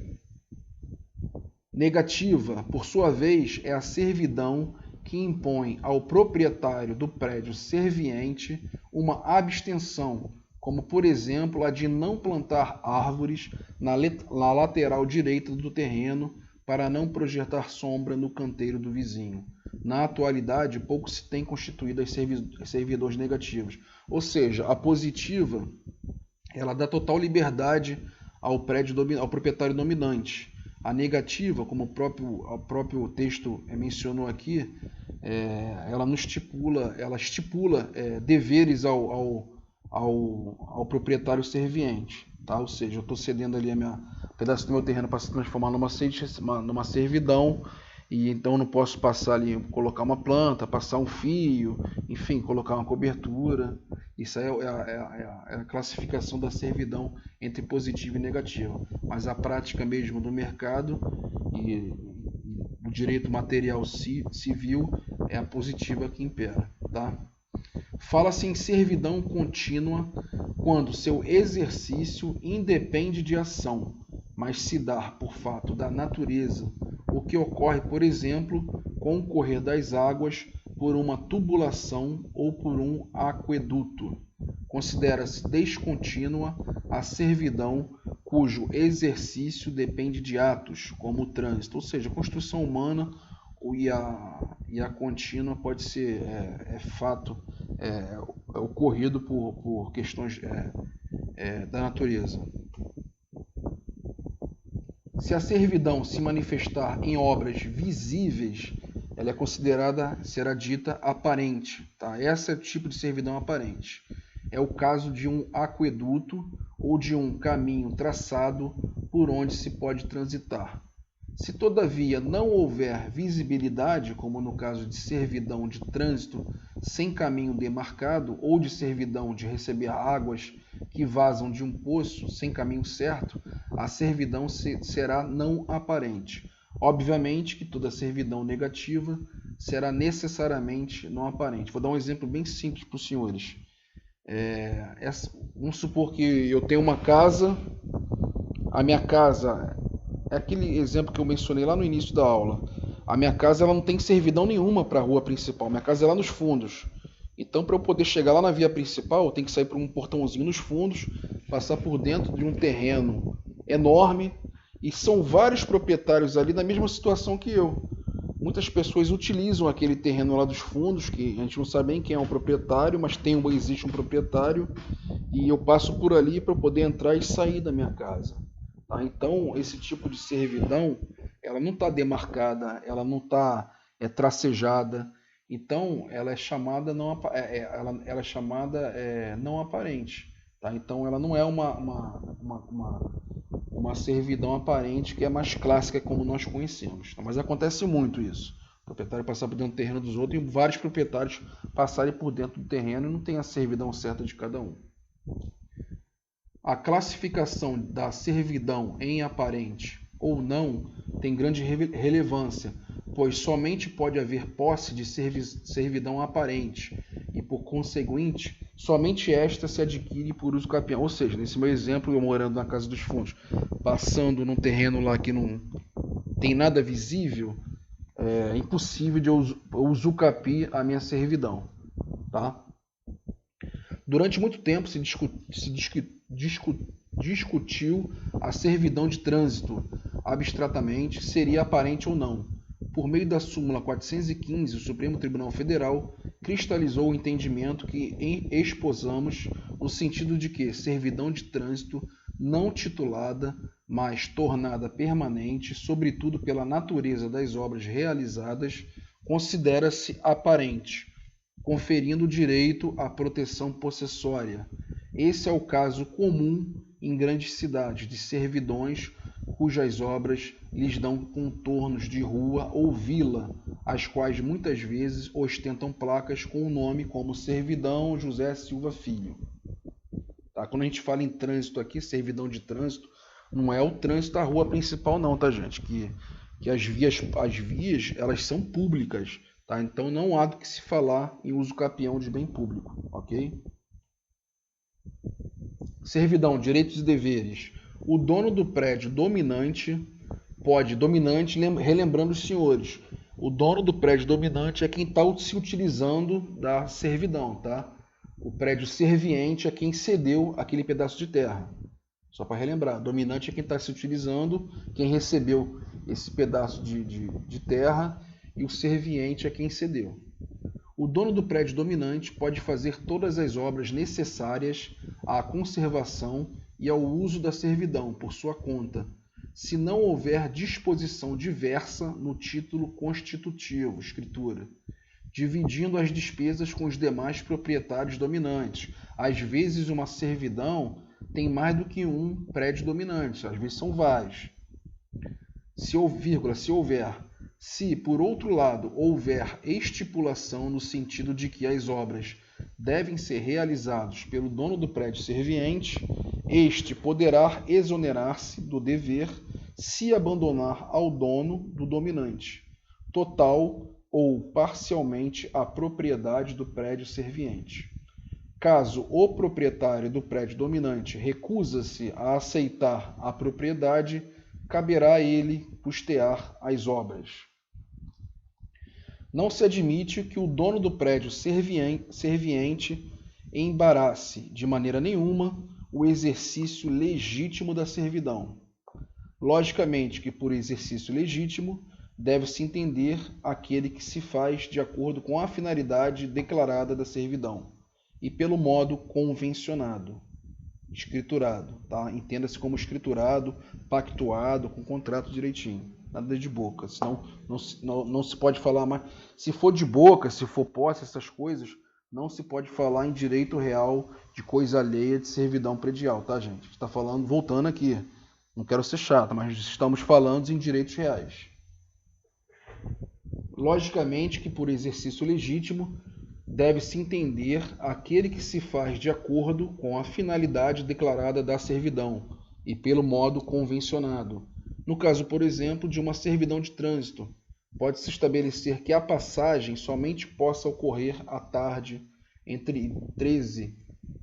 Negativa, por sua vez, é a servidão que impõe ao proprietário do prédio serviente uma abstenção, como, por exemplo, a de não plantar árvores na lateral direita do terreno para não projetar sombra no canteiro do vizinho. Na atualidade, pouco se tem constituído as servidões negativas. Ou seja, a positiva, ela dá total liberdade ao proprietário dominante. A negativa, como o próprio texto mencionou aqui, ela estipula deveres ao proprietário serviente. Tá? Ou seja, eu estou cedendo ali um pedaço do meu terreno para se transformar numa servidão, e então não posso passar ali, colocar uma planta, passar um fio, enfim, colocar uma cobertura. Isso aí é a classificação da servidão entre positiva e negativa. Mas a prática mesmo do mercado e o direito material civil é a positiva que impera, tá? Fala-se em servidão contínua quando seu exercício independe de ação, mas se dá por fato da natureza, o que ocorre, por exemplo, com o correr das águas por uma tubulação ou por um aqueduto. Considera-se descontínua a servidão cujo exercício depende de atos, como o trânsito, ou seja, a construção humana e a contínua pode ser fato ocorrido por questões da natureza. Se a servidão se manifestar em obras visíveis, ela é considerada, será dita aparente. Tá? Esse é o tipo de servidão aparente. É o caso de um aqueduto ou de um caminho traçado por onde se pode transitar. Se, todavia, não houver visibilidade, como no caso de servidão de trânsito sem caminho demarcado ou de servidão de receber águas que vazam de um poço sem caminho certo, a servidão será não aparente. Obviamente que toda servidão negativa será necessariamente não aparente. Vou dar um exemplo bem simples para os senhores. Vamos supor que eu tenho uma casa, a minha casa, é aquele exemplo que eu mencionei lá no início da aula. A minha casa ela não tem servidão nenhuma para a rua principal, minha casa é lá nos fundos. Então, para eu poder chegar lá na via principal, eu tenho que sair por um portãozinho nos fundos, passar por dentro de um terreno enorme, e são vários proprietários ali na mesma situação que eu. Muitas pessoas utilizam aquele terreno lá dos fundos, que a gente não sabe nem quem é o proprietário, mas existe um proprietário, e eu passo por ali para poder entrar e sair da minha casa. Tá? Então, esse tipo de servidão, ela não está demarcada, ela não está tracejada, então ela é chamada não, ela é chamada não aparente. Tá? Então, ela não é uma servidão aparente que é mais clássica como nós conhecemos. Tá? Mas acontece muito isso. O proprietário passar por dentro do terreno dos outros e vários proprietários passarem por dentro do terreno e não tem a servidão certa de cada um. A classificação da servidão em aparente ou não tem grande relevância, pois somente pode haver posse de servidão aparente e, por conseguinte, somente esta se adquire por uso capião. Ou seja, nesse meu exemplo, eu morando na casa dos fundos, passando num terreno lá que não tem nada visível, é impossível de eu usucapir a minha servidão. Tá? Durante muito tempo se discutiu a servidão de trânsito, abstratamente, seria aparente ou não. Por meio da súmula 415, o Supremo Tribunal Federal cristalizou o entendimento que exposamos, no sentido de que servidão de trânsito não titulada, mas tornada permanente, sobretudo pela natureza das obras realizadas, considera-se aparente, conferindo direito à proteção possessória. Esse é o caso comum em grandes cidades de servidões cujas obras lhes dão contornos de rua ou vila, as quais muitas vezes ostentam placas com o nome como Servidão José Silva Filho. Tá? Quando a gente fala em trânsito aqui, servidão de trânsito, não é o trânsito da rua principal não, tá, gente? Que as vias elas são públicas, tá? Então não há do que se falar em uso capião de bem público, ok? Servidão, direitos e deveres. O dono do prédio dominante, relembrando os senhores, o dono do prédio dominante é quem está se utilizando da servidão, tá? O prédio serviente é quem cedeu aquele pedaço de terra. Só para relembrar, dominante é quem está se utilizando, quem recebeu esse pedaço de terra, e o serviente é quem cedeu. O dono do prédio dominante pode fazer todas as obras necessárias à conservação e ao uso da servidão por sua conta, se não houver disposição diversa no título constitutivo, escritura, dividindo as despesas com os demais proprietários dominantes. Às vezes uma servidão tem mais do que um prédio dominante, às vezes são vários. Se houver Se, por outro lado, houver estipulação no sentido de que as obras devem ser realizadas pelo dono do prédio serviente, este poderá exonerar-se do dever se abandonar ao dono do dominante, total ou parcialmente, a propriedade do prédio serviente. Caso o proprietário do prédio dominante recusa-se a aceitar a propriedade, caberá a ele custear as obras. Não se admite que o dono do prédio serviente embarace, de maneira nenhuma, o exercício legítimo da servidão. Logicamente que por exercício legítimo deve-se entender aquele que se faz de acordo com a finalidade declarada da servidão e pelo modo convencionado, escriturado, tá? Entenda-se como escriturado, pactuado, com contrato direitinho. Nada de boca, senão não se pode falar mais. Se for de boca, se for posse, essas coisas, não se pode falar em direito real de coisa alheia de servidão predial, tá, gente? A gente está falando, voltando aqui, não quero ser chato, mas estamos falando em direitos reais. Logicamente que por exercício legítimo deve-se entender aquele que se faz de acordo com a finalidade declarada da servidão e pelo modo convencionado. No caso, por exemplo, de uma servidão de trânsito, pode-se estabelecer que a passagem somente possa ocorrer à tarde, entre 13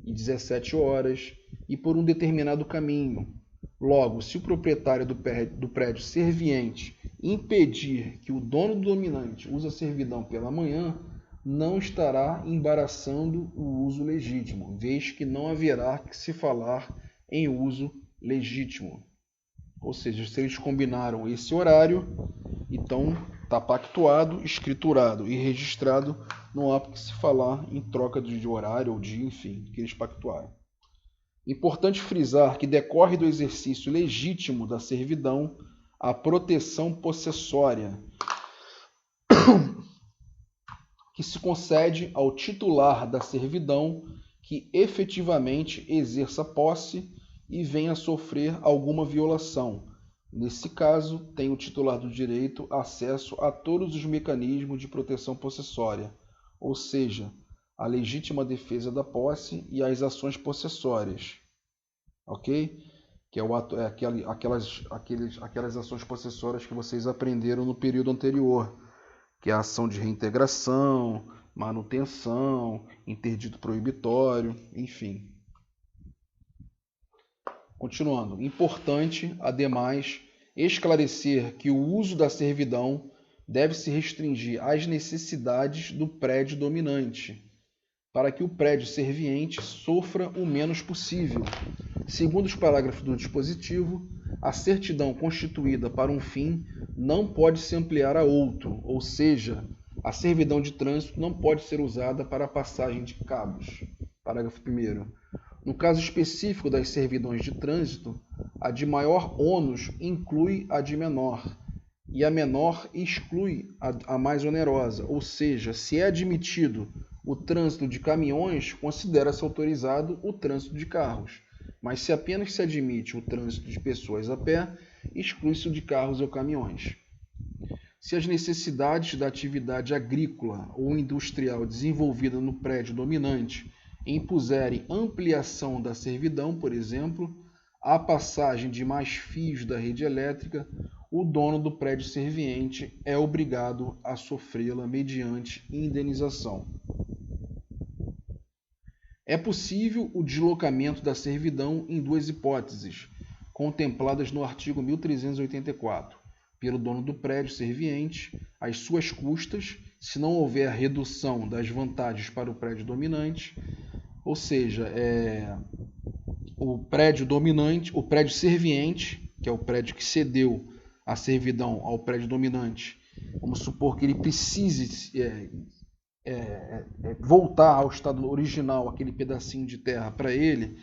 e 17 horas, e por um determinado caminho. Logo, se o proprietário do prédio serviente impedir que o dono do dominante use a servidão pela manhã, não estará embaraçando o uso legítimo, vez que não haverá que se falar em uso legítimo. Ou seja, se eles combinaram esse horário, então está pactuado, escriturado e registrado, não há que se falar em troca de horário ou dia, enfim, que eles pactuaram. Importante frisar que decorre do exercício legítimo da servidão a proteção possessória, que se concede ao titular da servidão que efetivamente exerça posse e venha a sofrer alguma violação. Nesse caso, tem o titular do direito acesso a todos os mecanismos de proteção possessória, ou seja, a legítima defesa da posse e as ações possessórias, ok? Que é aquelas ações possessórias que vocês aprenderam no período anterior, que é a ação de reintegração, manutenção, interdito proibitório, enfim. Continuando, importante, ademais, esclarecer que o uso da servidão deve se restringir às necessidades do prédio dominante, para que o prédio serviente sofra o menos possível. Segundo os parágrafos do dispositivo, a certidão constituída para um fim não pode se ampliar a outro, ou seja, a servidão de trânsito não pode ser usada para a passagem de cabos. Parágrafo 1º. No caso específico das servidões de trânsito, a de maior ônus inclui a de menor, e a menor exclui a mais onerosa, ou seja, se é admitido o trânsito de caminhões, considera-se autorizado o trânsito de carros, mas se apenas se admite o trânsito de pessoas a pé, exclui-se o de carros ou caminhões. Se as necessidades da atividade agrícola ou industrial desenvolvida no prédio dominante impuserem ampliação da servidão, por exemplo, a passagem de mais fios da rede elétrica, o dono do prédio serviente é obrigado a sofrê-la mediante indenização. É possível o deslocamento da servidão em duas hipóteses, contempladas no artigo 1384, pelo dono do prédio serviente, às suas custas, se não houver redução das vantagens para o prédio dominante, ou seja, o prédio dominante, o prédio serviente, que é o prédio que cedeu a servidão ao prédio dominante, vamos supor que ele precise voltar ao estado original, aquele pedacinho de terra para ele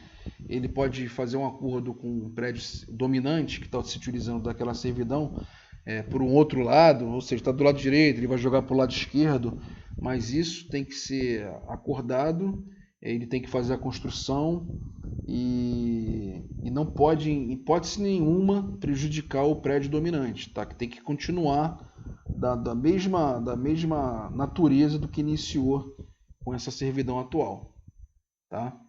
pode fazer um acordo com o prédio dominante que está se utilizando daquela servidão por um outro lado, ou seja, está do lado direito, ele vai jogar para o lado esquerdo, mas isso tem que ser acordado, ele tem que fazer a construção e não pode, em hipótese nenhuma, prejudicar o prédio dominante, tá? Que tem que continuar da mesma natureza do que iniciou com essa servidão atual. Tá?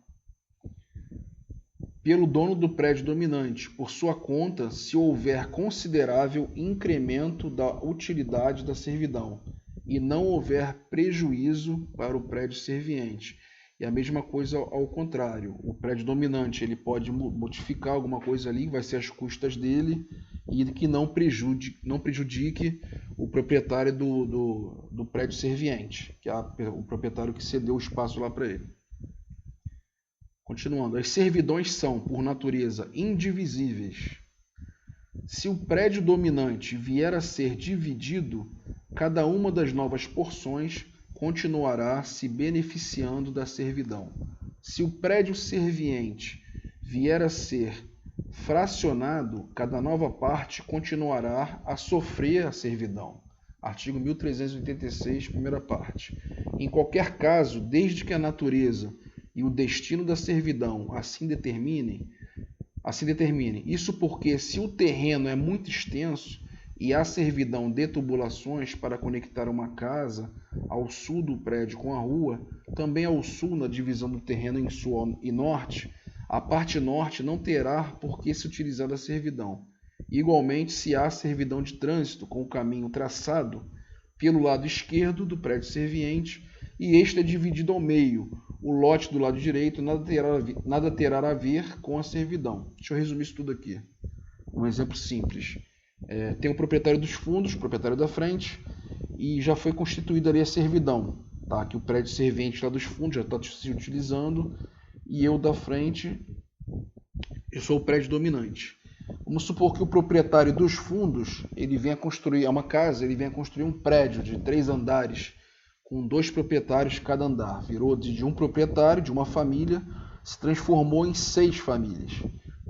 Pelo dono do prédio dominante, por sua conta, se houver considerável incremento da utilidade da servidão e não houver prejuízo para o prédio serviente. E a mesma coisa ao contrário, o prédio dominante ele pode modificar alguma coisa ali, vai ser as custas dele, e que não prejudique o proprietário do prédio serviente, que é o proprietário que cedeu o espaço lá para ele. Continuando, as servidões são, por natureza, indivisíveis. Se o prédio dominante vier a ser dividido, cada uma das novas porções continuará se beneficiando da servidão. Se o prédio serviente vier a ser fracionado, cada nova parte continuará a sofrer a servidão. Artigo 1386, primeira parte. Em qualquer caso, desde que a natureza e o destino da servidão assim determinem, isso porque se o terreno é muito extenso e há servidão de tubulações para conectar uma casa ao sul do prédio com a rua, também ao sul na divisão do terreno em sul e norte, a parte norte não terá por que se utilizar da servidão. Igualmente, se há servidão de trânsito com o caminho traçado pelo lado esquerdo do prédio serviente e este é dividido ao meio, o lote do lado direito nada terá a ver com a servidão. Deixa eu resumir isso tudo aqui. Um exemplo simples. Tem o proprietário dos fundos, o proprietário da frente, e já foi constituída ali a servidão. Tá? Que o prédio serviente lá dos fundos já está se utilizando, e eu da frente, eu sou o prédio dominante. Vamos supor que o proprietário dos fundos, ele venha construir uma casa, ele venha construir um prédio de 3 andares, com 2 proprietários cada andar. Virou de um proprietário, de uma família, se transformou em 6 famílias.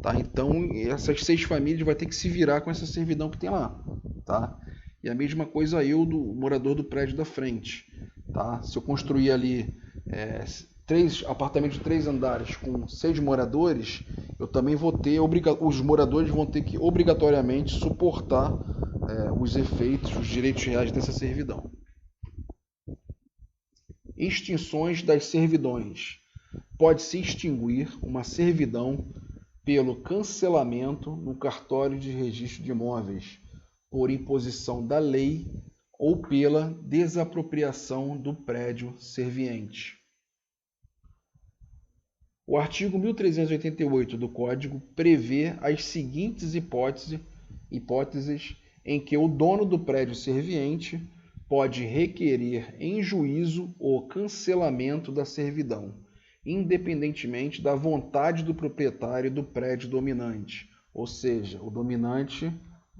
Tá? Então, essas 6 famílias vai ter que se virar com essa servidão que tem lá. Tá? E a mesma coisa eu, do morador do prédio da frente. Tá? Se eu construir ali 3 apartamentos de 3 andares com 6 moradores, eu também vou ter, os moradores vão ter que obrigatoriamente suportar os efeitos, os direitos reais dessa servidão. Extinções das servidões. Pode-se extinguir uma servidão pelo cancelamento no cartório de registro de imóveis, por imposição da lei ou pela desapropriação do prédio serviente. O artigo 1388 do Código prevê as seguintes hipóteses em que o dono do prédio serviente pode requerer em juízo o cancelamento da servidão, independentemente da vontade do proprietário do prédio dominante. Ou seja, o dominante,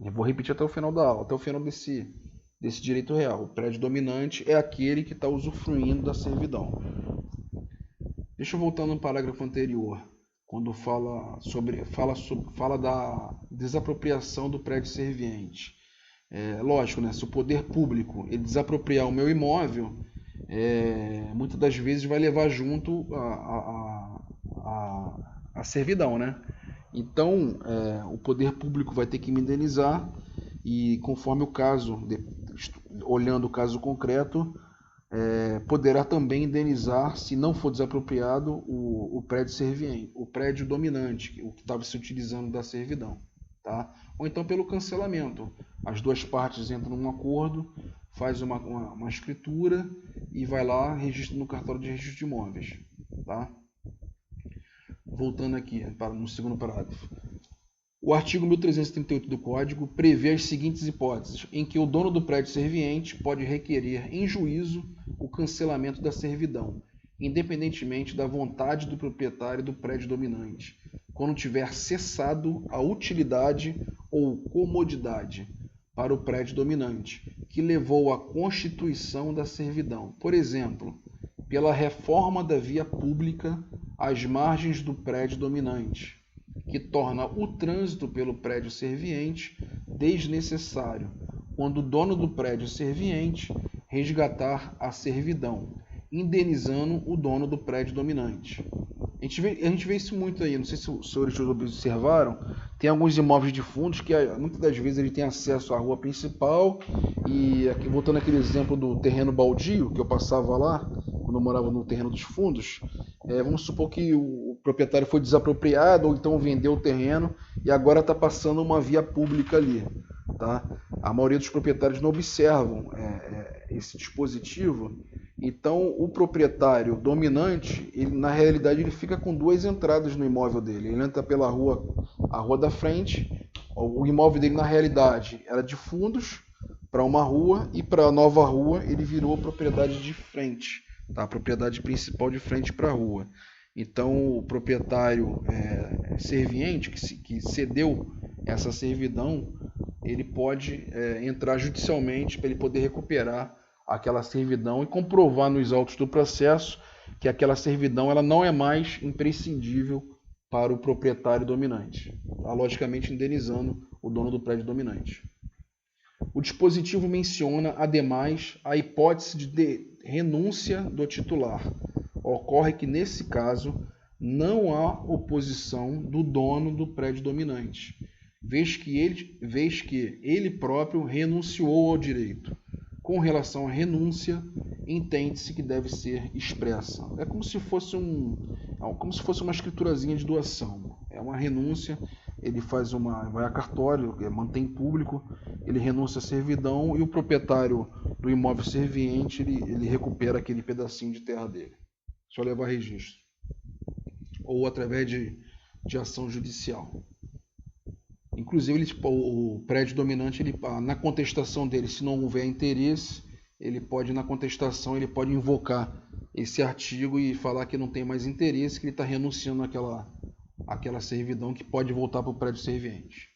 eu vou repetir até o final da aula, até o final desse direito real. O prédio dominante é aquele que está usufruindo da servidão. Deixa eu voltar no parágrafo anterior, quando fala da desapropriação do prédio serviente. Lógico, né? Se o poder público ele desapropriar o meu imóvel, muitas das vezes vai levar junto a servidão, né? Então, o poder público vai ter que me indenizar e, conforme o caso, olhando o caso concreto, poderá também indenizar, se não for desapropriado, o prédio serviente, o prédio dominante, o que estava se utilizando da servidão. Tá? Ou então pelo cancelamento. As 2 partes entram num acordo, faz uma escritura e vai lá, registra no cartório de registro de imóveis. Tá? Voltando aqui no segundo parágrafo. O artigo 1338 do Código prevê as seguintes hipóteses, em que o dono do prédio serviente pode requerer em juízo o cancelamento da servidão, independentemente da vontade do proprietário do prédio dominante, quando tiver cessado a utilidade ou comodidade para o prédio dominante, que levou à constituição da servidão. Por exemplo, pela reforma da via pública às margens do prédio dominante, que torna o trânsito pelo prédio serviente desnecessário, quando o dono do prédio serviente resgatar a servidão, indenizando o dono do prédio dominante. A gente vê isso muito aí, não sei se os senhores observaram, tem alguns imóveis de fundos que muitas das vezes ele tem acesso à rua principal e, aqui, voltando àquele exemplo do terreno baldio que eu passava lá, quando eu morava no terreno dos fundos, vamos supor que o proprietário foi desapropriado ou então vendeu o terreno e agora está passando uma via pública ali. Tá? A maioria dos proprietários não observam esse dispositivo. Então, o proprietário dominante, ele, na realidade, ele fica com duas entradas no imóvel dele. Ele entra pela rua, a rua da frente. O imóvel dele, na realidade, era de fundos para uma rua e para a nova rua ele virou propriedade de frente, tá? A propriedade principal de frente para a rua. Então, o proprietário serviente que cedeu essa servidão, ele pode entrar judicialmente para ele poder recuperar aquela servidão e comprovar nos autos do processo que aquela servidão ela não é mais imprescindível para o proprietário dominante, tá? Logicamente indenizando o dono do prédio dominante. O dispositivo menciona, ademais, a hipótese de renúncia do titular. Ocorre que, nesse caso, não há oposição do dono do prédio dominante, vez que ele próprio renunciou ao direito. Com relação à renúncia, entende-se que deve ser expressa. É como se fosse uma escriturazinha de doação. É uma renúncia, ele vai a cartório, mantém público, ele renuncia à servidão e o proprietário do imóvel serviente, ele recupera aquele pedacinho de terra dele. Só levar registro. Ou através de ação judicial. Inclusive, o prédio dominante, na contestação dele, se não houver interesse, na contestação, ele pode invocar esse artigo e falar que não tem mais interesse, que ele está renunciando àquela servidão que pode voltar para o prédio serviente.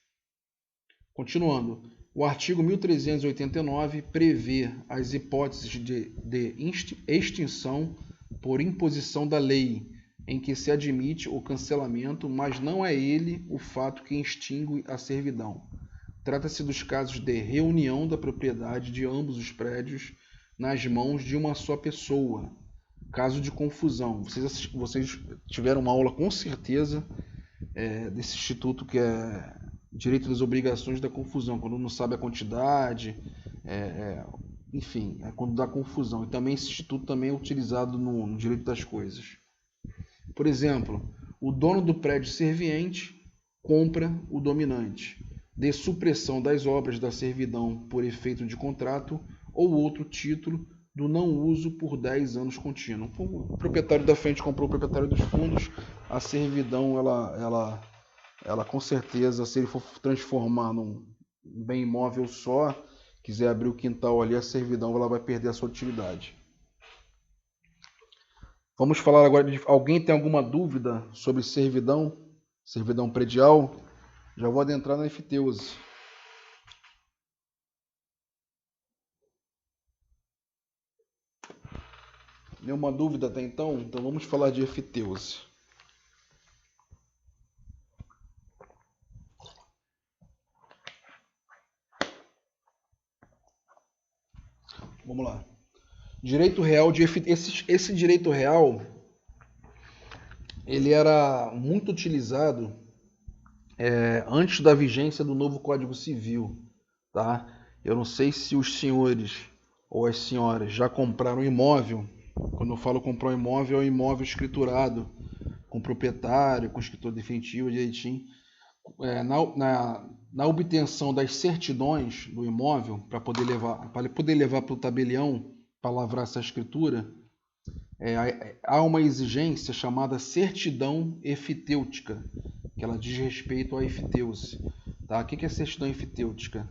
Continuando, o artigo 1389 prevê as hipóteses de extinção por imposição da lei, em que se admite o cancelamento, mas não é ele o fato que extingue a servidão. Trata-se dos casos de reunião da propriedade de ambos os prédios nas mãos de uma só pessoa. Caso de confusão. Vocês tiveram uma aula com certeza desse instituto que é Direito das Obrigações da Confusão, quando não sabe a quantidade, enfim, quando dá confusão. E também esse instituto também é utilizado no Direito das Coisas. Por exemplo, o dono do prédio serviente compra o dominante, de supressão das obras da servidão por efeito de contrato ou outro título do não uso por 10 anos contínuo. O proprietário da frente comprou o proprietário dos fundos, a servidão, ela com certeza, se ele for transformar num bem imóvel só, quiser abrir o quintal ali, a servidão ela vai perder a sua utilidade. Vamos falar agora de... Alguém tem alguma dúvida sobre servidão predial? Já vou adentrar na efiteuse. Nenhuma dúvida até então? Então vamos falar de efiteuse. Vamos lá. Direito real de esse direito real, ele era muito utilizado antes da vigência do novo Código Civil, tá? Eu não sei se os senhores ou as senhoras já compraram imóvel. Quando eu falo comprar um imóvel, é um imóvel escriturado, com proprietário, com escritor definitivo, direitinho. Na obtenção das certidões do imóvel, para poder levar para o tabelião, para lavrar essa escritura, há uma exigência chamada certidão efitêutica, que ela diz respeito à efiteuse. Tá? O que é certidão efitêutica?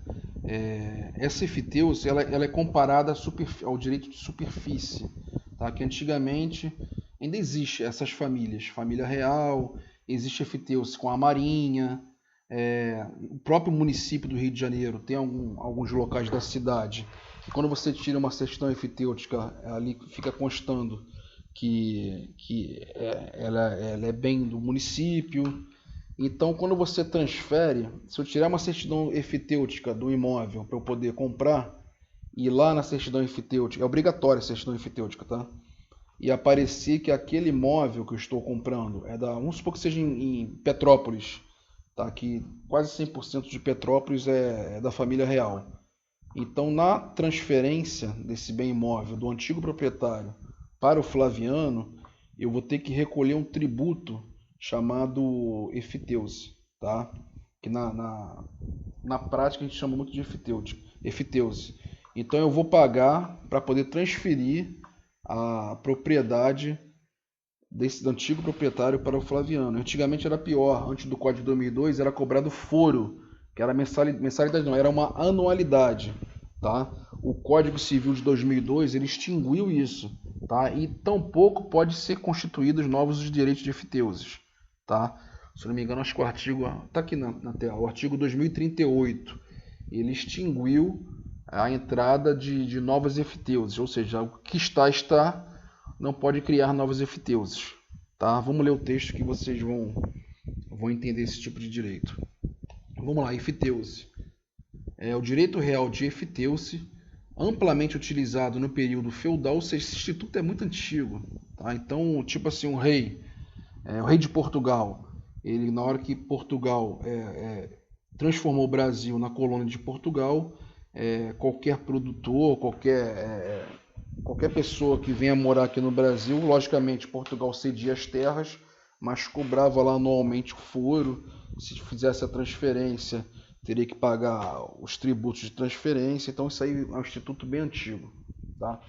Essa efiteuse ela é comparada ao direito de superfície, tá? Que antigamente ainda existe essas famílias, família real, existe efiteuse com a Marinha, o próprio município do Rio de Janeiro tem alguns locais da cidade que quando você tira uma certidão efitêutica, ali fica constando que ela é bem do município. Então, quando você transfere, se eu tirar uma certidão efitêutica do imóvel para eu poder comprar, e lá na certidão efitêutica, é obrigatória a certidão efitêutica, tá? e aparecer que aquele imóvel que eu estou comprando é da, vamos supor que seja em Petrópolis, tá? Que quase 100% de Petrópolis é da família real. Então, na transferência desse bem imóvel do antigo proprietário para o Flaviano, eu vou ter que recolher um tributo chamado efiteuse, tá? Que na prática a gente chama muito de efiteuse. Então eu vou pagar para poder transferir a propriedade desse antigo proprietário para o Flaviano. Antigamente era pior, antes do Código de 2002 era cobrado foro, que era mensalidade não, era uma anualidade, tá? O Código Civil de 2002 ele extinguiu isso, tá? E tampouco pode ser constituídos novos os direitos de efiteuses, tá? Se não me engano, acho que o artigo está aqui na tela, o artigo 2038, ele extinguiu a entrada de novas efiteuses, ou seja, o que está, não pode criar novas efiteuses, tá? Vamos ler o texto que vocês vão entender esse tipo de direito. Vamos lá, efiteuse. É o direito real de efiteuse, amplamente utilizado no período feudal, ou seja, esse instituto é muito antigo, tá? Então, tipo assim, o rei de Portugal, ele na hora que Portugal transformou o Brasil na colônia de Portugal, qualquer produtor, qualquer pessoa que venha morar aqui no Brasil, logicamente Portugal cedia as terras, mas cobrava lá anualmente o foro. Se fizesse a transferência, teria que pagar os tributos de transferência. Então isso aí é um instituto bem antigo, tá?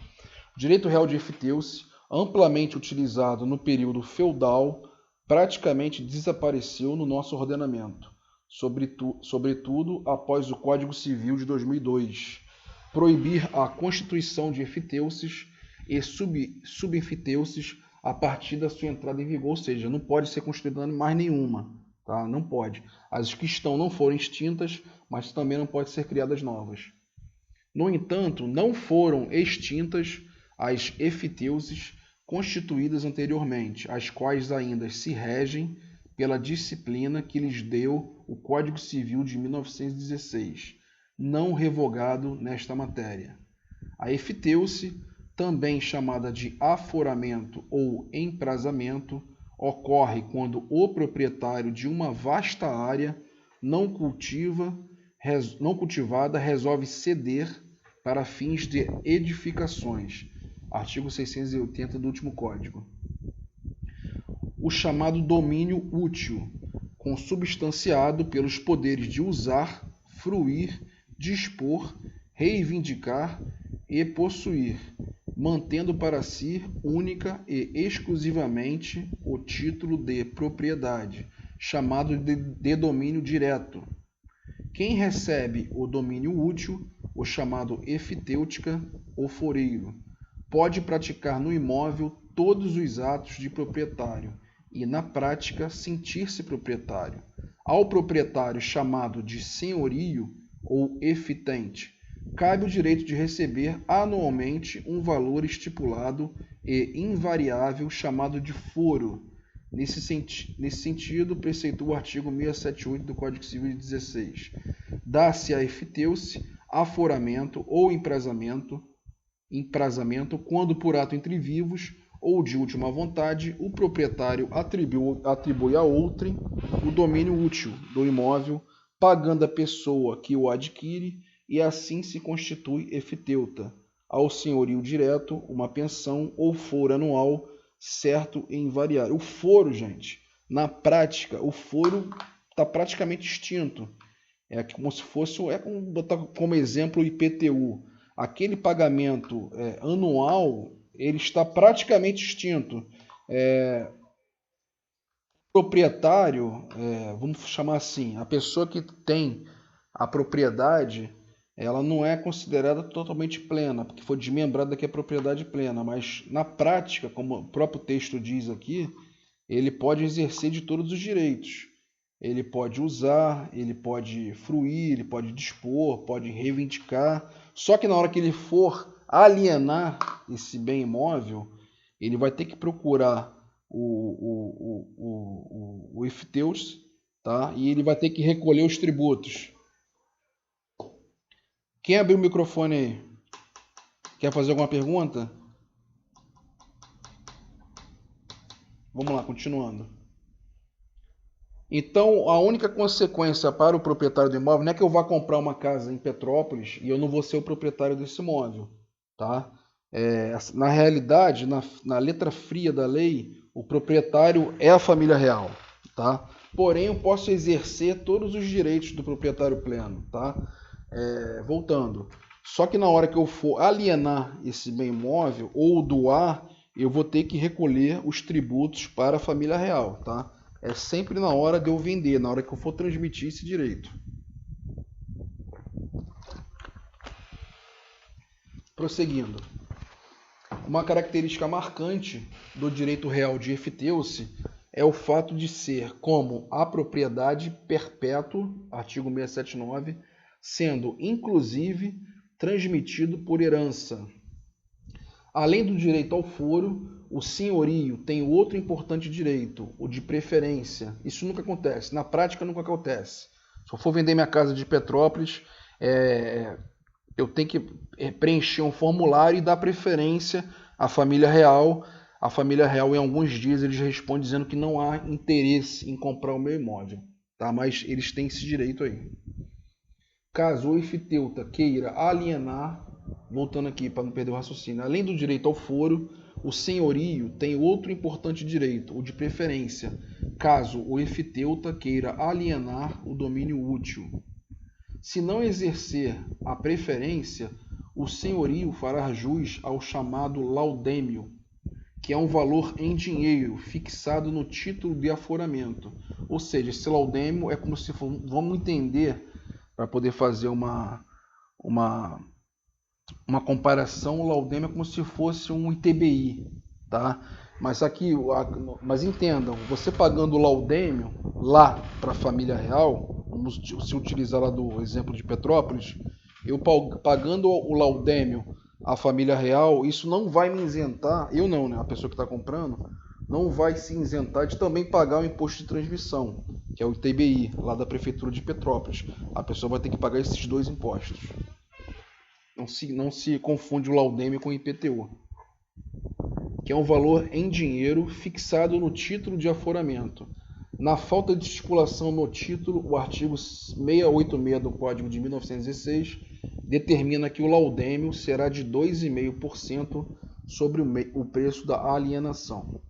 O direito real de efiteuse, amplamente utilizado no período feudal, praticamente desapareceu no nosso ordenamento, sobretudo após o Código Civil de 2002, proibir a constituição de efiteuses e subefiteuses a partir da sua entrada em vigor, ou seja, não pode ser constituída mais nenhuma, tá? Não pode. As que estão não foram extintas, mas também não pode ser criadas novas. No entanto, não foram extintas as efiteuses constituídas anteriormente, as quais ainda se regem pela disciplina que lhes deu o Código Civil de 1916, não revogado nesta matéria. A efiteuse, também chamada de aforamento ou emprazamento, ocorre quando o proprietário de uma vasta área não cultivada resolve ceder para fins de edificações. Artigo 680 do último Código. O chamado domínio útil, consubstanciado pelos poderes de usar, fruir, dispor, reivindicar e possuir, mantendo para si única e exclusivamente o título de propriedade, chamado de domínio direto. Quem recebe o domínio útil, o chamado efitêutica ou foreiro, pode praticar no imóvel todos os atos de proprietário e, na prática, sentir-se proprietário. Ao proprietário chamado de senhorio ou efitente, cabe o direito de receber anualmente um valor estipulado e invariável chamado de foro. Nesse sentido, preceitua o artigo 678 do Código Civil de 16. Dá-se a efiteuse, aforamento ou emprazamento, quando por ato entre vivos ou de última vontade, o proprietário atribui a outrem o domínio útil do imóvel, pagando a pessoa que o adquire, e assim se constitui efiteuta, ao senhorio direto, uma pensão ou foro anual, certo e invariável. O foro, gente, na prática, o foro está praticamente extinto. É como se fosse, como botar como exemplo o IPTU. Aquele pagamento anual, ele está praticamente extinto. Proprietário, vamos chamar assim, a pessoa que tem a propriedade, ela não é considerada totalmente plena, porque foi desmembrada que é propriedade plena, mas na prática, como o próprio texto diz aqui, ele pode exercer de todos os direitos. Ele pode usar, ele pode fruir, ele pode dispor, pode reivindicar. Só que na hora que ele for alienar esse bem imóvel, ele vai ter que procurar o efiteus, tá? E ele vai ter que recolher os tributos. Quem abriu o microfone aí? Quer fazer alguma pergunta? Vamos lá, continuando. Então, a única consequência para o proprietário do imóvel não é que eu vá comprar uma casa em Petrópolis e eu não vou ser o proprietário desse imóvel, tá? Na realidade, na letra fria da lei, o proprietário é a família real, tá? Porém, eu posso exercer todos os direitos do proprietário pleno, tá? Voltando. Só que na hora que eu for alienar esse bem imóvel ou doar, eu vou ter que recolher os tributos para a família real, tá? É sempre na hora de eu vender, na hora que eu for transmitir esse direito. Prosseguindo. Uma característica marcante do direito real de efteusi é o fato de ser como a propriedade perpétua, artigo 679, sendo inclusive transmitido por herança. Além do direito ao foro, o senhorio tem outro importante direito, o de preferência. Isso nunca acontece, na prática nunca acontece. Se eu for vender minha casa de Petrópolis, eu tenho que preencher um formulário e dar preferência à família real. A família real, em alguns dias, eles respondem dizendo que não há interesse em comprar o meu imóvel, tá? Mas eles têm esse direito aí. Caso o efteuta queira alienar, voltando aqui para não perder o raciocínio, além do direito ao foro, o senhorio tem outro importante direito, o de preferência, caso o efteuta queira alienar o domínio útil. Se não exercer a preferência, o senhorio fará jus ao chamado laudêmio, que é um valor em dinheiro fixado no título de aforamento. Ou seja, esse laudêmio é como se for, vamos entender, para poder fazer uma comparação, o laudêmio é como se fosse um ITBI, tá? Mas entendam, você pagando o laudêmio lá para a família real, vamos se utilizar lá do exemplo de Petrópolis, eu pagando o laudêmio à família real, isso não vai me isentar, eu não, né? A pessoa que está comprando, não vai se isentar de também pagar o imposto de transmissão, que é o ITBI, lá da Prefeitura de Petrópolis. A pessoa vai ter que pagar esses dois impostos. Não se confunde o laudêmio com o IPTU, que é um valor em dinheiro fixado no título de aforamento. Na falta de estipulação no título, o artigo 686 do Código de 1916 determina que o laudêmio será de 2,5% sobre o preço da alienação.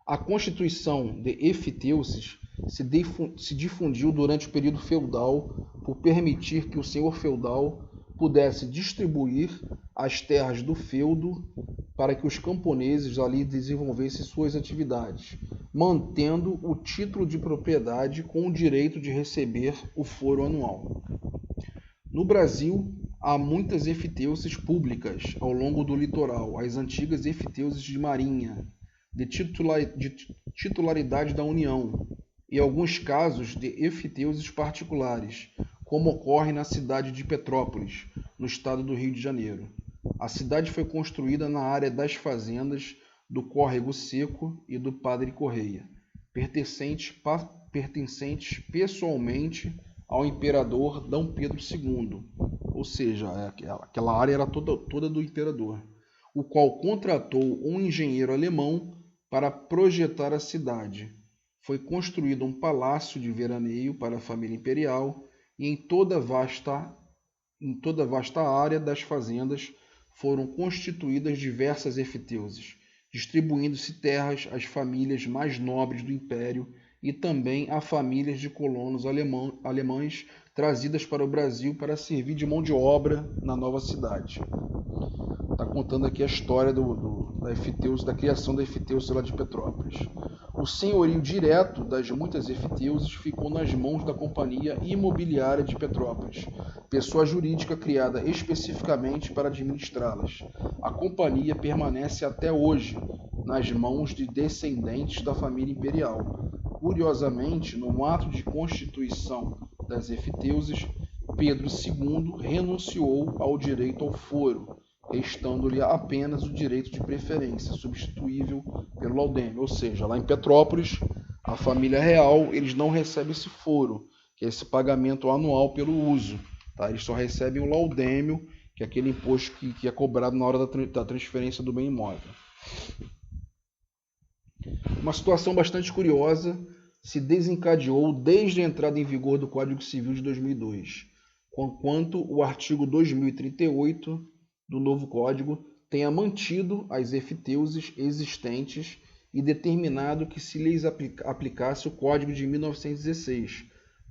A constituição de efteusis se difundiu durante o período feudal por permitir que o senhor feudal pudesse distribuir as terras do feudo para que os camponeses ali desenvolvessem suas atividades, mantendo o título de propriedade com o direito de receber o foro anual. No Brasil, há muitas efteusis públicas ao longo do litoral, as antigas efteusis de marinha, de titularidade da União, e alguns casos de efteusis particulares, como ocorre na cidade de Petrópolis, no estado do Rio de Janeiro. A cidade foi construída na área das fazendas do Córrego Seco e do Padre Correia, pertencentes pessoalmente ao imperador D. Pedro II, ou seja, aquela área era toda do imperador, o qual contratou um engenheiro alemão para projetar a cidade. Foi construído um palácio de veraneio para a família imperial e em toda a vasta área das fazendas foram constituídas diversas efteuses, distribuindo-se terras às famílias mais nobres do império e também a famílias de colonos alemães trazidas para o Brasil para servir de mão de obra na nova cidade. Está contando aqui a história da criação da efteusi lá de Petrópolis. O senhorio direto das muitas efteusis ficou nas mãos da Companhia Imobiliária de Petrópolis, pessoa jurídica criada especificamente para administrá-las. A companhia permanece até hoje nas mãos de descendentes da família imperial. Curiosamente, no ato de constituição das efteusis, Pedro II renunciou ao direito ao foro, restando-lhe apenas o direito de preferência, substituível pelo laudêmio. Ou seja, lá em Petrópolis, a família real, eles não recebem esse foro, que é esse pagamento anual pelo uso. Tá? Eles só recebem o laudêmio, que é aquele imposto que é cobrado na hora da transferência do bem imóvel. Uma situação bastante curiosa se desencadeou desde a entrada em vigor do Código Civil de 2002, conquanto o artigo 2038 do novo Código tenha mantido as efteuses existentes e determinado que se lhes aplicasse o Código de 1916,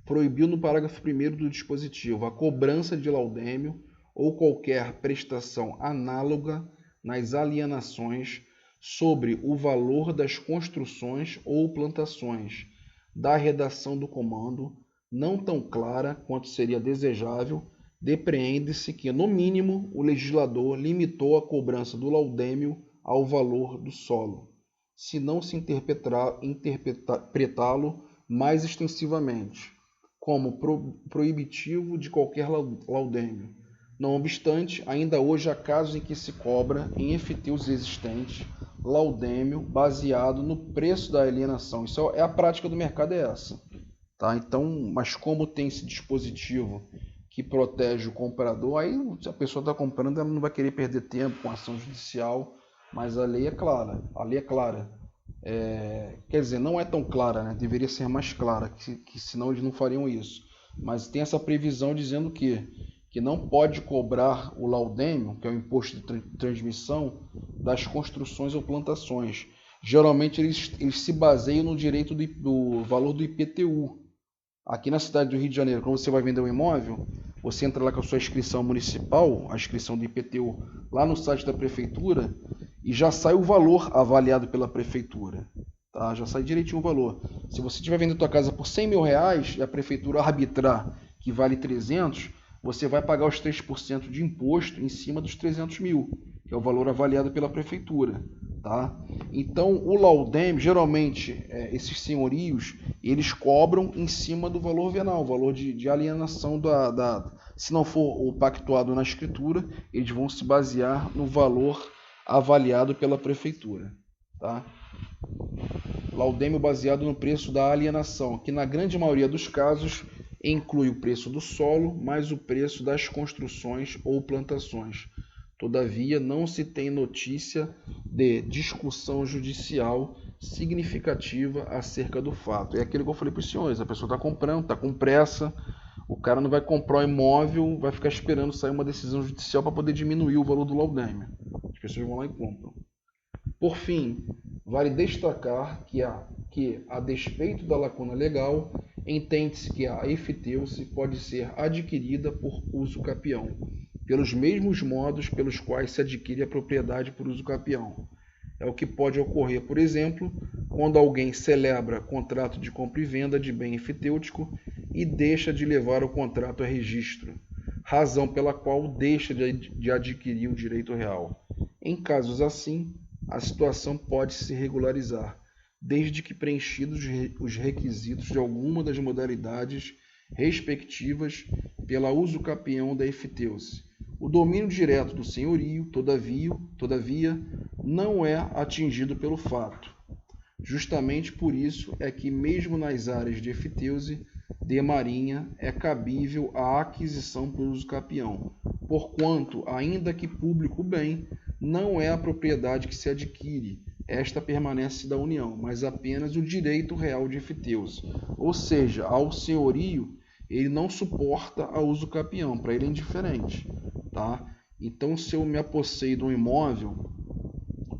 proibiu no parágrafo 1º do dispositivo a cobrança de laudêmio ou qualquer prestação análoga nas alienações sobre o valor das construções ou plantações. Da redação do comando, não tão clara quanto seria desejável, depreende-se que, no mínimo, o legislador limitou a cobrança do laudêmio ao valor do solo, se não se interpretá-lo mais extensivamente, como proibitivo de qualquer laudêmio. Não obstante, ainda hoje há casos em que se cobra, em efteuses existentes, laudêmio baseado no preço da alienação. Isso é a prática do mercado, é essa. Tá? Então, mas como tem esse dispositivo que protege o comprador, aí se a pessoa está comprando, ela não vai querer perder tempo com ação judicial, mas a lei é clara. A lei é clara. Quer dizer, não é tão clara, né? Deveria ser mais clara, que senão eles não fariam isso. Mas tem essa previsão dizendo que não pode cobrar o laudêmio, que é o imposto de transmissão, das construções ou plantações. Geralmente eles se baseiam no direito do valor do IPTU. Aqui na cidade do Rio de Janeiro, quando você vai vender um imóvel, você entra lá com a sua inscrição municipal, a inscrição do IPTU, lá no site da prefeitura, e já sai o valor avaliado pela prefeitura. Tá? Já sai direitinho o valor. Se você estiver vendendo a tua casa por R$100 mil e a prefeitura arbitrar que vale 300, você vai pagar os 3% de imposto em cima dos 300 mil, que é o valor avaliado pela prefeitura. Tá? Então, o laudêmio, geralmente, esses senhorios, eles cobram em cima do valor venal, o valor de alienação se não for o pactuado na escritura, eles vão se basear no valor avaliado pela prefeitura. Tá? Laudêmio baseado no preço da alienação, que na grande maioria dos casos inclui o preço do solo mais o preço das construções ou plantações. Todavia, não se tem notícia de discussão judicial significativa acerca do fato. É aquilo que eu falei para os senhores, a pessoa está comprando, está com pressa, o cara não vai comprar um imóvel, vai ficar esperando sair uma decisão judicial para poder diminuir o valor do laudêmio. As pessoas vão lá e compram. Por fim, vale destacar que, a despeito da lacuna legal, entende-se que a efteuse pode ser adquirida por uso capião, pelos mesmos modos pelos quais se adquire a propriedade por uso capião. É o que pode ocorrer, por exemplo, quando alguém celebra contrato de compra e venda de bem eftêutico e deixa de levar o contrato a registro, razão pela qual deixa de adquirir o direito real. Em casos assim, a situação pode se regularizar, desde que preenchidos os requisitos de alguma das modalidades respectivas pela uso capião da efteuse. O domínio direto do senhorio, todavia, não é atingido pelo fato. Justamente por isso é que, mesmo nas áreas de efteuse de marinha, é cabível a aquisição por uso capião, porquanto, ainda que público bem, não é a propriedade que se adquire, esta permanece da União, mas apenas o direito real de efteuse. Ou seja, ao senhorio, ele não suporta a uso capião, para ele é indiferente. Tá? Então, se eu me apossei de um imóvel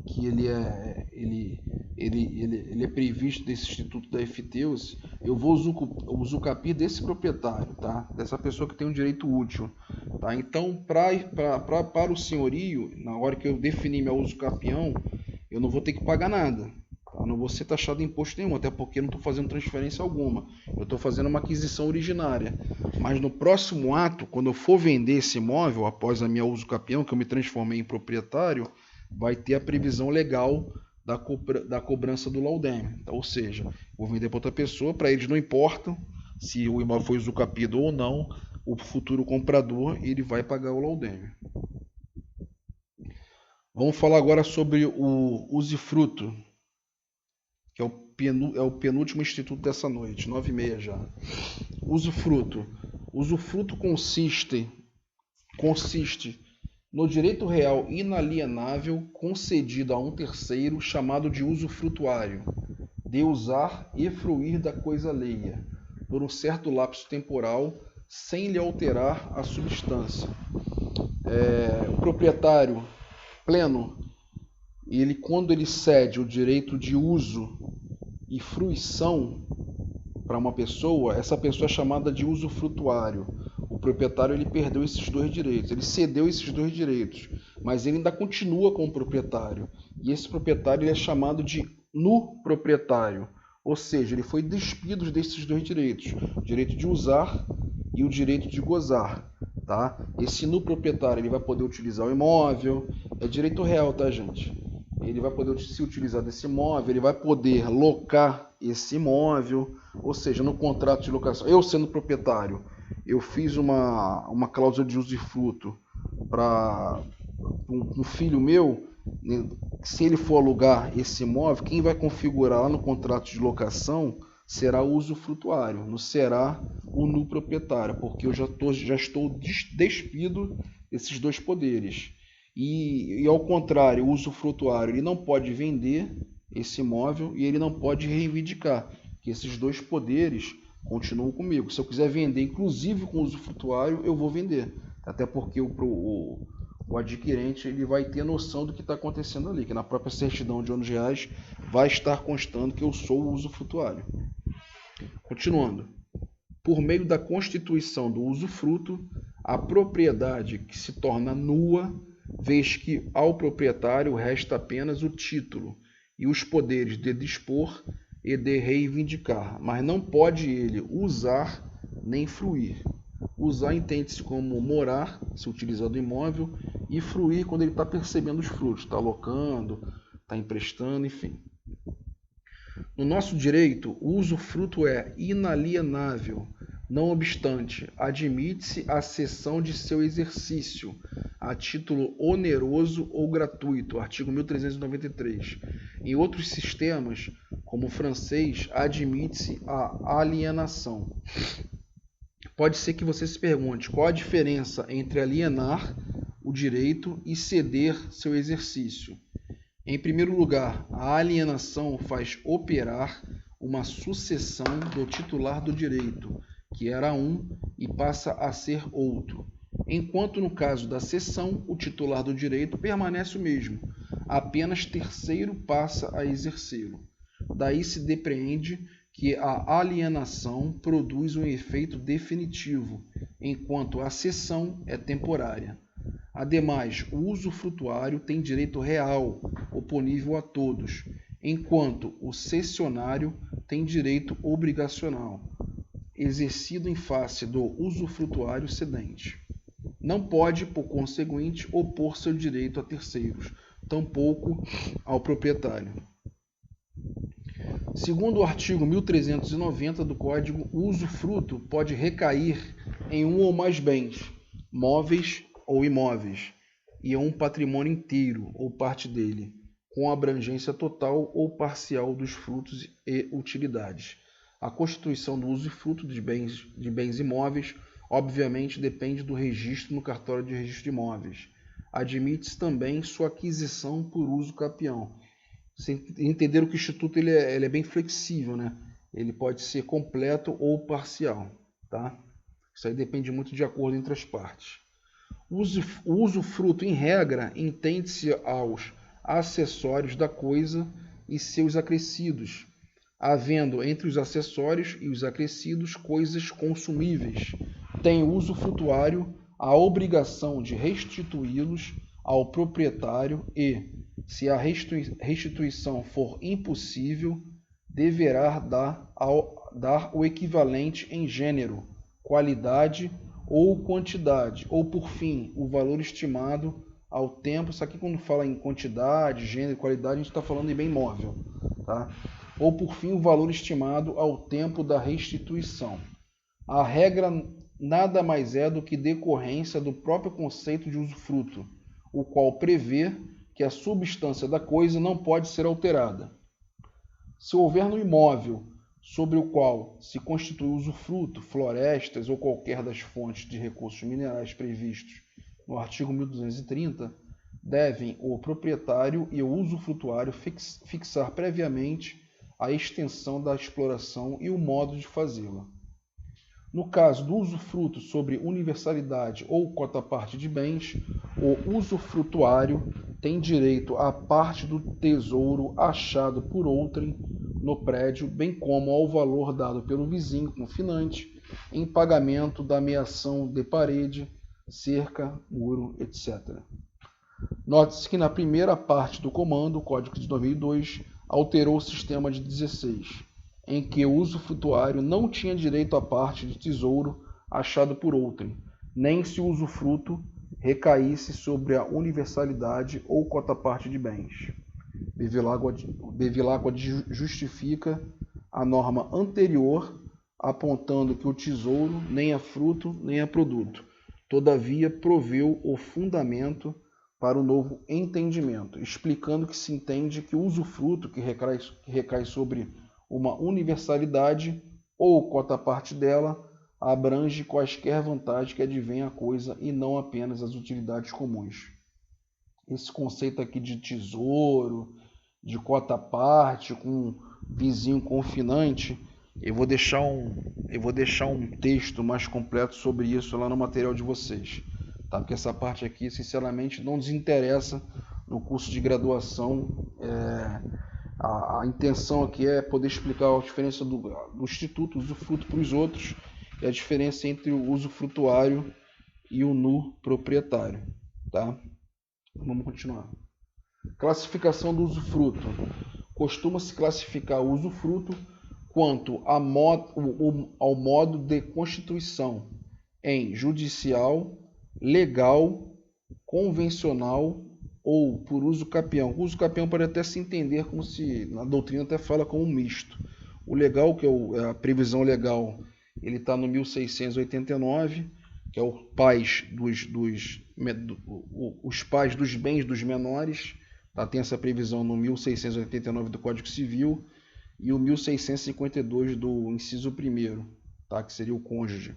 que ele é previsto desse instituto da efteuse, eu vou usucapir desse proprietário, tá? Dessa pessoa que tem um direito útil. Tá? Então, para o senhorio, na hora que eu definir meu usucapião, eu não vou ter que pagar nada. Tá? Não vou ser taxado de imposto nenhum, até porque eu não estou fazendo transferência alguma. Eu estou fazendo uma aquisição originária. Mas no próximo ato, quando eu for vender esse imóvel, após a minha usucapião, que eu me transformei em proprietário, vai ter a previsão legal da cobrança do laudêmio. Então, ou seja, vou vender para outra pessoa, para eles não importa se o imóvel foi usucapido ou não, o futuro comprador ele vai pagar o laudêmio. Vamos falar agora sobre o usufruto, que é o penúltimo instituto dessa noite, 9h30 já. Usufruto. Usufruto consiste no direito real inalienável concedido a um terceiro, chamado de usufrutuário, de usar e fruir da coisa alheia, por um certo lapso temporal, sem lhe alterar a substância. O proprietário pleno, quando ele cede o direito de uso e fruição para uma pessoa, essa pessoa é chamada de usufrutuário. O proprietário ele perdeu esses dois direitos, ele cedeu esses dois direitos, mas ele ainda continua como proprietário. E esse proprietário ele é chamado de nuproprietário, ou seja, ele foi despido desses dois direitos, o direito de usar e o direito de gozar. Tá? Esse nuproprietário ele vai poder utilizar o imóvel, é direito real, tá, gente? Ele vai poder se utilizar desse imóvel, ele vai poder locar esse imóvel, ou seja, no contrato de locação, eu sendo proprietário, eu fiz uma cláusula de usufruto para um filho meu, se ele for alugar esse imóvel, quem vai configurar lá no contrato de locação será o usufrutuário, não será o nuproprietário, porque eu já estou despido desses dois poderes. E ao contrário, o usufrutuário ele não pode vender esse imóvel e ele não pode reivindicar, que esses dois poderes continuam comigo. Se eu quiser vender, inclusive com o usufrutuário, eu vou vender. Até porque o adquirente ele vai ter noção do que está acontecendo ali, que na própria certidão de ônus reais vai estar constando que eu sou o usufrutuário. Continuando. Por meio da constituição do usufruto, a propriedade que se torna nua, vez que ao proprietário resta apenas o título e os poderes de dispor e de reivindicar, mas não pode ele usar nem fruir. Usar entende-se como morar, se utilizar do imóvel, e fruir quando ele está percebendo os frutos, está alocando, está emprestando, enfim. No nosso direito, o usufruto é inalienável, não obstante, admite-se a cessão de seu exercício, a título oneroso ou gratuito, artigo 1393. Em outros sistemas, como o francês, admite-se a alienação. Pode ser que você se pergunte qual a diferença entre alienar o direito e ceder seu exercício. Em primeiro lugar, a alienação faz operar uma sucessão do titular do direito, que era um, e passa a ser outro. Enquanto no caso da cessão, o titular do direito permanece o mesmo, apenas terceiro passa a exercê-lo. Daí se depreende que a alienação produz um efeito definitivo, enquanto a cessão é temporária. Ademais, o usufrutuário tem direito real, oponível a todos, enquanto o cessionário tem direito obrigacional, exercido em face do usufrutuário cedente. Não pode, por conseguinte, opor seu direito a terceiros, tampouco ao proprietário. Segundo o artigo 1390 do Código, o usufruto pode recair em um ou mais bens, móveis ou imóveis, e em um patrimônio inteiro ou parte dele, com abrangência total ou parcial dos frutos e utilidades. A constituição do usufruto de bens imóveis, obviamente, depende do registro no cartório de registro de imóveis. Admite-se também sua aquisição por uso capião. Entenderam que o instituto ele é bem flexível, né? Ele pode ser completo ou parcial, tá? Isso aí depende muito de acordo entre as partes. O usufruto, em regra, entende-se aos acessórios da coisa e seus acrescidos, havendo entre os acessórios e os acrescidos coisas consumíveis. Tem o usufrutuário a obrigação de restituí-los ao proprietário e, se a restituição for impossível, deverá dar o equivalente em gênero, qualidade ou quantidade, ou por fim, o valor estimado ao tempo. Isso aqui quando fala em quantidade, gênero e qualidade, a gente está falando em bem móvel, tá? Ou por fim, o valor estimado ao tempo da restituição. A regra nada mais é do que decorrência do próprio conceito de usufruto, o qual prevê que a substância da coisa não pode ser alterada. Se houver no imóvel sobre o qual se constitui usufruto, florestas ou qualquer das fontes de recursos minerais previstos no artigo 1230, devem o proprietário e o usufrutuário fixar previamente a extensão da exploração e o modo de fazê-la. No caso do usufruto sobre universalidade ou cota-parte de bens, o usufrutuário tem direito à parte do tesouro achado por outrem no prédio, bem como ao valor dado pelo vizinho confinante em pagamento da meação de parede, cerca, muro, etc. Note-se que na primeira parte do comando, o Código de 2002 alterou o sistema de 16, em que o usufrutuário não tinha direito à parte de tesouro achado por outrem, nem se o usufruto recaísse sobre a universalidade ou cota-parte de bens. Bevilacqua justifica a norma anterior, apontando que o tesouro nem é fruto nem é produto. Todavia, proveu o fundamento para o novo entendimento, explicando que se entende que o usufruto que recai sobre uma universalidade ou cota-parte dela abrange quaisquer vantagens que advêm à coisa e não apenas as utilidades comuns. Esse conceito aqui de tesouro, de cota-parte com vizinho confinante, eu vou deixar um texto mais completo sobre isso lá no material de vocês, tá? Porque essa parte aqui, sinceramente, não desinteressa no curso de graduação. A intenção aqui é poder explicar a diferença do instituto usufruto para os outros e a diferença entre o usufrutuário e o nu proprietário, tá? Vamos continuar. Classificação do usufruto. Costuma-se classificar o usufruto quanto ao modo de constituição em judicial, legal, convencional ou por uso capião. O uso capião pode até se entender como se, na doutrina até fala como um misto. O legal, que é a previsão legal, ele está no 1689, que é os pais dos bens dos menores, tá? Tem essa previsão no 1689 do Código Civil e o 1652 do inciso 1º, tá? Que seria o cônjuge.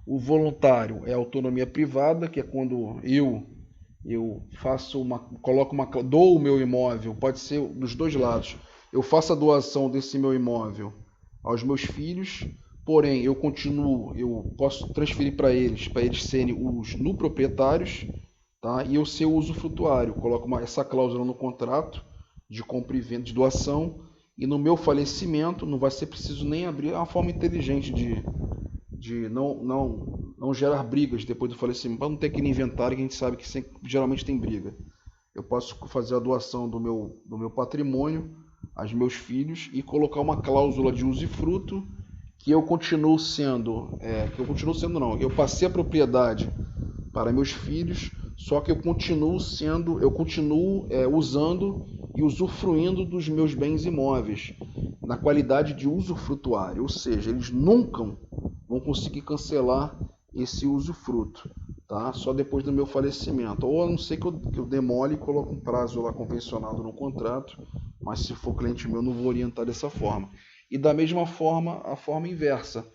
O voluntário é a autonomia privada, que é quando eu dou o meu imóvel, pode ser dos dois lados. Eu faço a doação desse meu imóvel aos meus filhos, porém eu posso transferir para eles serem os nu proprietários, tá? E eu ser o usufrutuário. Coloco essa cláusula no contrato de compra e venda, de doação, e no meu falecimento não vai ser preciso nem abrir. É uma forma inteligente de não gerar brigas depois do falecimento, para não ter aquele inventário que a gente sabe que geralmente tem briga. Eu posso fazer a doação do meu patrimônio aos meus filhos e colocar uma cláusula de usufruto que eu passei a propriedade para meus filhos, só que eu continuo usando e usufruindo dos meus bens imóveis na qualidade de usufrutuário, ou seja, eles nunca vão conseguir cancelar esse usufruto, tá? Só depois do meu falecimento, ou a não ser que eu demole e coloque um prazo lá convencionado no contrato, mas se for cliente meu, não vou orientar dessa forma. E da mesma forma, a forma inversa,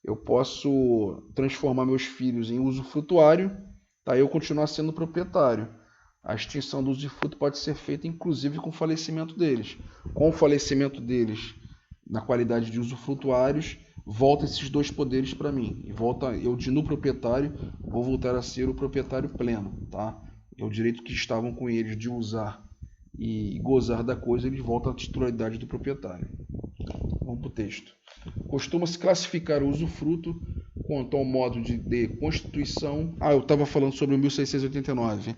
eu posso transformar meus filhos em usufrutuário, tá? Eu continuar sendo proprietário. A extinção do usufruto pode ser feita inclusive com o falecimento deles. Com o falecimento deles, na qualidade de usufrutuários, volta esses dois poderes para mim. E volta eu de nu proprietário, vou voltar a ser o proprietário pleno, tá? É o direito que estavam com eles de usar e gozar da coisa, eles voltam à titularidade do proprietário. Vamos para o texto. Costuma-se classificar o usufruto quanto ao modo de constituição. Eu estava falando sobre o 1689.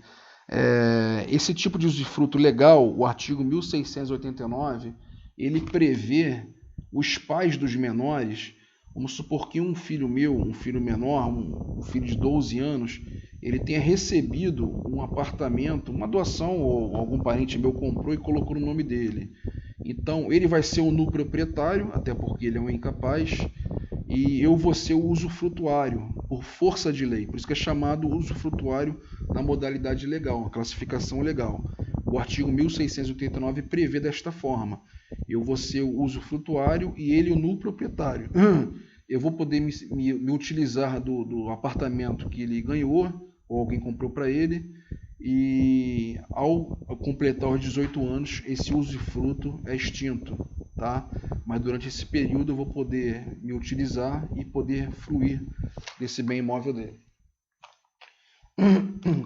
Esse tipo de usufruto legal, o artigo 1689, ele prevê os pais dos menores. Vamos supor que um filho meu, um filho menor, um filho de 12 anos, ele tenha recebido um apartamento, uma doação, ou algum parente meu comprou e colocou no nome dele. Então, ele vai ser o nu proprietário, até porque ele é um incapaz, e eu vou ser o usufrutuário, por força de lei. Por isso que é chamado usufrutuário na modalidade legal, a classificação legal. O artigo 1689 prevê desta forma: eu vou ser o usufrutuário e ele o nu proprietário. Eu vou poder me utilizar do apartamento que ele ganhou, ou alguém comprou para ele, e ao completar os 18 anos, esse usufruto é extinto, tá? Mas durante esse período eu vou poder me utilizar e poder fruir desse bem imóvel dele.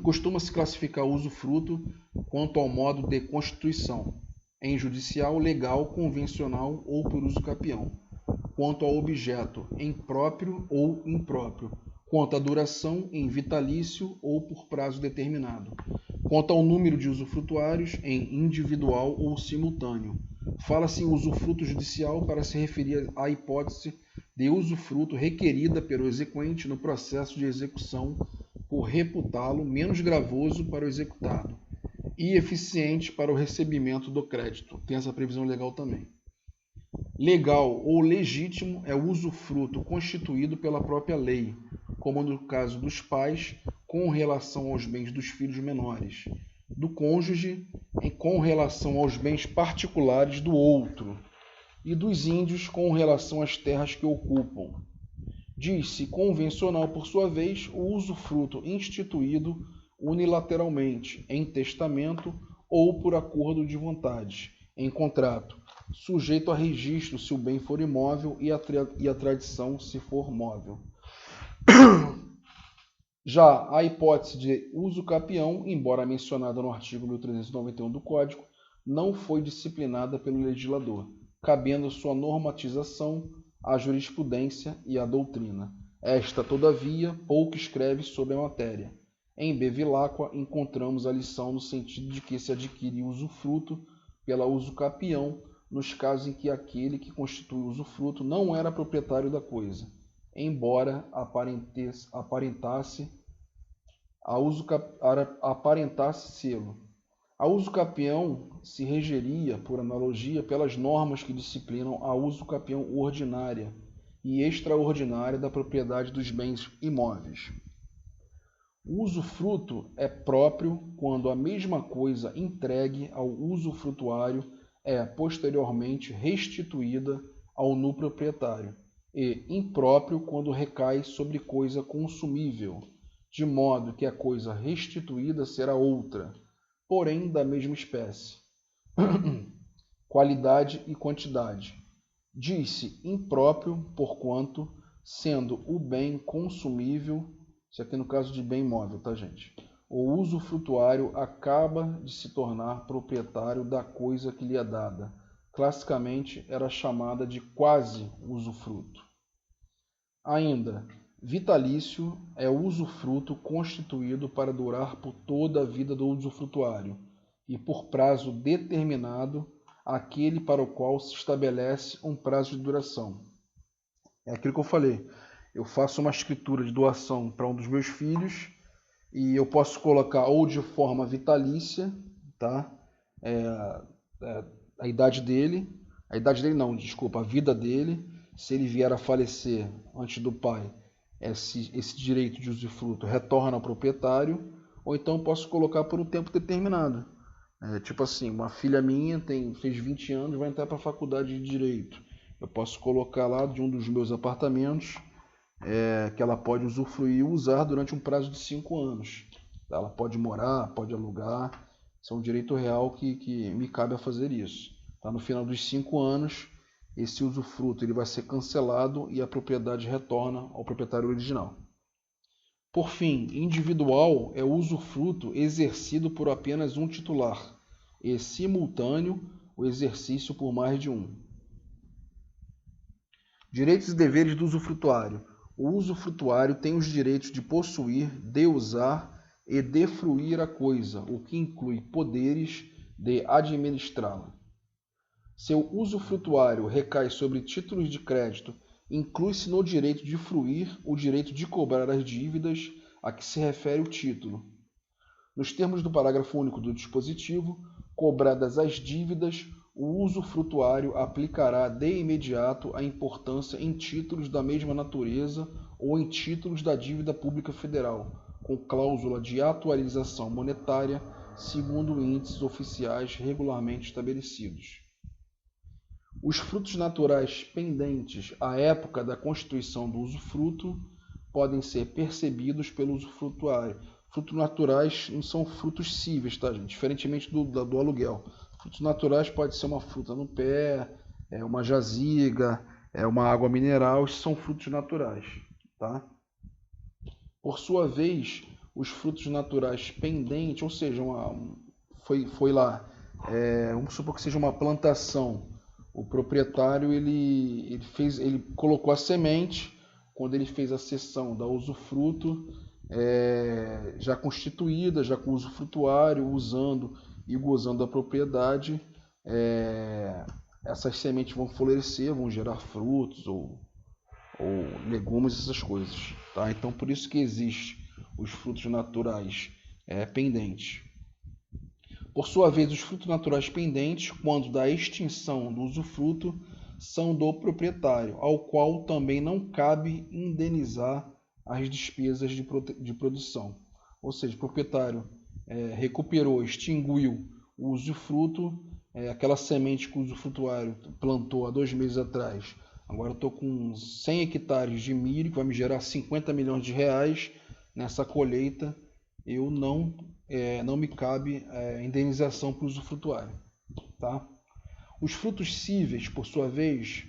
Costuma-se classificar o usufruto quanto ao modo de constituição, em judicial, legal, convencional ou por uso capião, quanto ao objeto, em próprio ou impróprio, quanto à duração, em vitalício ou por prazo determinado, quanto ao número de usufrutuários, em individual ou simultâneo. Fala-se em usufruto judicial para se referir à hipótese de usufruto requerida pelo exequente no processo de execução por reputá-lo menos gravoso para o executado e eficiente para o recebimento do crédito. Tem essa previsão legal também. Legal ou legítimo é o usufruto constituído pela própria lei, como no caso dos pais, com relação aos bens dos filhos menores, do cônjuge, com relação aos bens particulares do outro, e dos índios com relação às terras que ocupam. Diz-se convencional, por sua vez, o usufruto instituído unilateralmente, em testamento ou por acordo de vontades, em contrato, sujeito a registro se o bem for imóvel e a tradição se for móvel. Já a hipótese de uso capião, embora mencionada no artigo 1391 do Código, não foi disciplinada pelo legislador, cabendo sua normatização à jurisprudência e à doutrina. Esta, todavia, pouco escreve sobre a matéria. Em Bevilacqua encontramos a lição no sentido de que se adquire usufruto pela uso capião nos casos em que aquele que constitui o usufruto não era proprietário da coisa, embora aparentasse sê-lo. A uso capião se regeria, por analogia, pelas normas que disciplinam a uso capião ordinária e extraordinária da propriedade dos bens imóveis. O usufruto é próprio quando a mesma coisa entregue ao usufrutuário é posteriormente restituída ao nu proprietário, e impróprio quando recai sobre coisa consumível, de modo que a coisa restituída será outra, porém da mesma espécie. Qualidade e quantidade. Diz-se impróprio, porquanto, sendo o bem consumível, isso aqui no caso de bem imóvel, tá, gente? O usufrutuário acaba de se tornar proprietário da coisa que lhe é dada. Classicamente era chamada de quase usufruto. Ainda, vitalício é o usufruto constituído para durar por toda a vida do usufrutuário e por prazo determinado aquele para o qual se estabelece um prazo de duração. É aquilo que eu falei. Eu faço uma escritura de doação para um dos meus filhos e eu posso colocar ou de forma vitalícia, tá? A vida dele. Se ele vier a falecer antes do pai, esse direito de usufruto retorna ao proprietário, ou então eu posso colocar por um tempo determinado. Tipo assim, uma filha minha fez 20 anos, vai entrar para a faculdade de Direito. Eu posso colocar lá de um dos meus apartamentos que ela pode usufruir e usar durante um prazo de 5 anos. Ela pode morar, pode alugar. Isso é um direito real que me cabe a fazer isso. Tá? No final dos 5 anos, esse usufruto ele vai ser cancelado e a propriedade retorna ao proprietário original. Por fim, individual é o usufruto exercido por apenas um titular e simultâneo o exercício por mais de um. Direitos e deveres do usufrutuário. O usufrutuário tem os direitos de possuir, de usar e de fruir a coisa, o que inclui poderes de administrá-la. Seu usufrutuário recai sobre títulos de crédito, inclui-se no direito de fruir o direito de cobrar as dívidas a que se refere o título. Nos termos do parágrafo único do dispositivo, cobradas as dívidas, o usufrutuário aplicará de imediato a importância em títulos da mesma natureza ou em títulos da dívida pública federal, com cláusula de atualização monetária segundo índices oficiais regularmente estabelecidos. Os frutos naturais pendentes à época da constituição do usufruto podem ser percebidos pelo usufrutuário. Frutos naturais não são frutos cíveis, tá, gente? Diferentemente do aluguel. Frutos naturais pode ser uma fruta no pé, uma jaziga, uma água mineral, esses são frutos naturais, tá? Por sua vez, os frutos naturais pendentes, ou seja, foi lá, vamos supor que seja uma plantação. O proprietário ele colocou a semente, quando ele fez a cessão da usufruto, já constituída, já com usufrutuário, usando e gozando da propriedade, essas sementes vão florescer, vão gerar frutos ou legumes, essas coisas, tá? Então por isso que existe os frutos naturais pendentes. Por sua vez, os frutos naturais pendentes, quando da extinção do usufruto, são do proprietário, ao qual também não cabe indenizar as despesas de produção. Ou seja, o proprietário recuperou, extinguiu o usufruto, aquela semente que o usufrutuário plantou há 2 meses atrás. Agora eu estou com 100 hectares de milho, que vai me gerar 50 milhões de reais nessa colheita. Eu não me cabe indenização para o usufrutuário. Tá? Os frutos cíveis, por sua vez,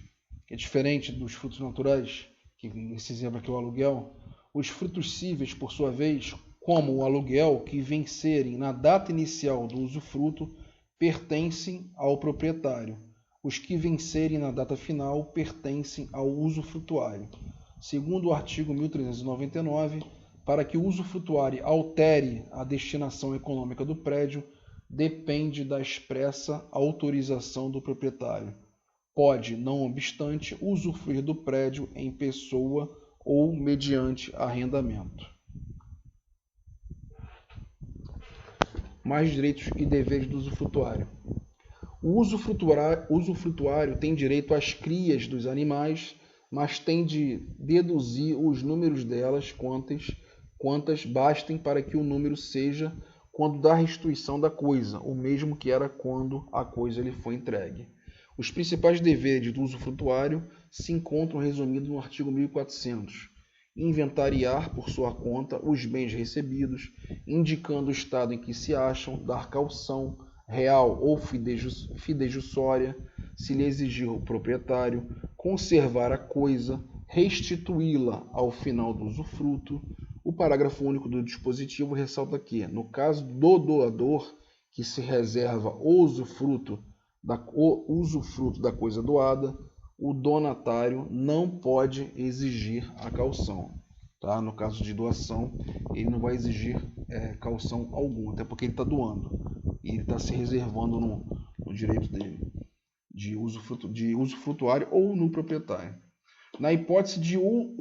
que é diferente dos frutos naturais, que nesse exemplo aqui é o aluguel, os frutos cíveis, por sua vez, como o aluguel, que vencerem na data inicial do usufruto, pertencem ao proprietário. Os que vencerem na data final pertencem ao usufrutuário. Segundo o artigo 1399, para que o usufrutuário altere a destinação econômica do prédio, depende da expressa autorização do proprietário. Pode, não obstante, usufruir do prédio em pessoa ou mediante arrendamento. Mais direitos e deveres do usufrutuário. O usufrutuário tem direito às crias dos animais, mas tem de deduzir os números delas, quantas bastem para que o número seja quando da restituição da coisa, o mesmo que era quando a coisa lhe foi entregue. Os principais deveres do usufrutuário se encontram resumidos no artigo 1400. Inventariar por sua conta os bens recebidos, indicando o estado em que se acham, dar caução real ou fidejussória, se lhe exigir o proprietário, conservar a coisa, restituí-la ao final do usufruto. O parágrafo único do dispositivo ressalta que, no caso do doador, que se reserva o usufruto da coisa doada, o donatário não pode exigir a caução. Tá? No caso de doação, ele não vai exigir caução alguma, até porque ele está doando. E ele está se reservando no direito dele de usufrutuário ou no proprietário. Na hipótese de o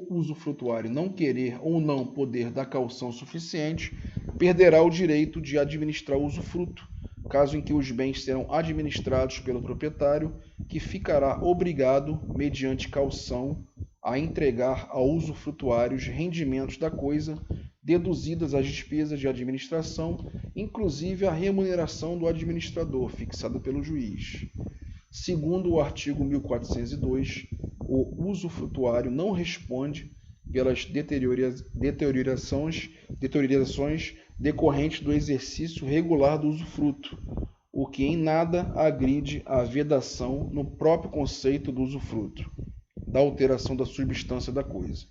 usufrutuário não querer ou não poder dar caução suficiente, perderá o direito de administrar o usufruto, caso em que os bens serão administrados pelo proprietário, que ficará obrigado, mediante caução, a entregar ao usufrutuário os rendimentos da coisa, deduzidas as despesas de administração, inclusive a remuneração do administrador, fixada pelo juiz. Segundo o artigo 1402, o usufrutuário não responde pelas deteriorações decorrentes do exercício regular do usufruto, o que em nada agride a vedação no próprio conceito do usufruto, da alteração da substância da coisa.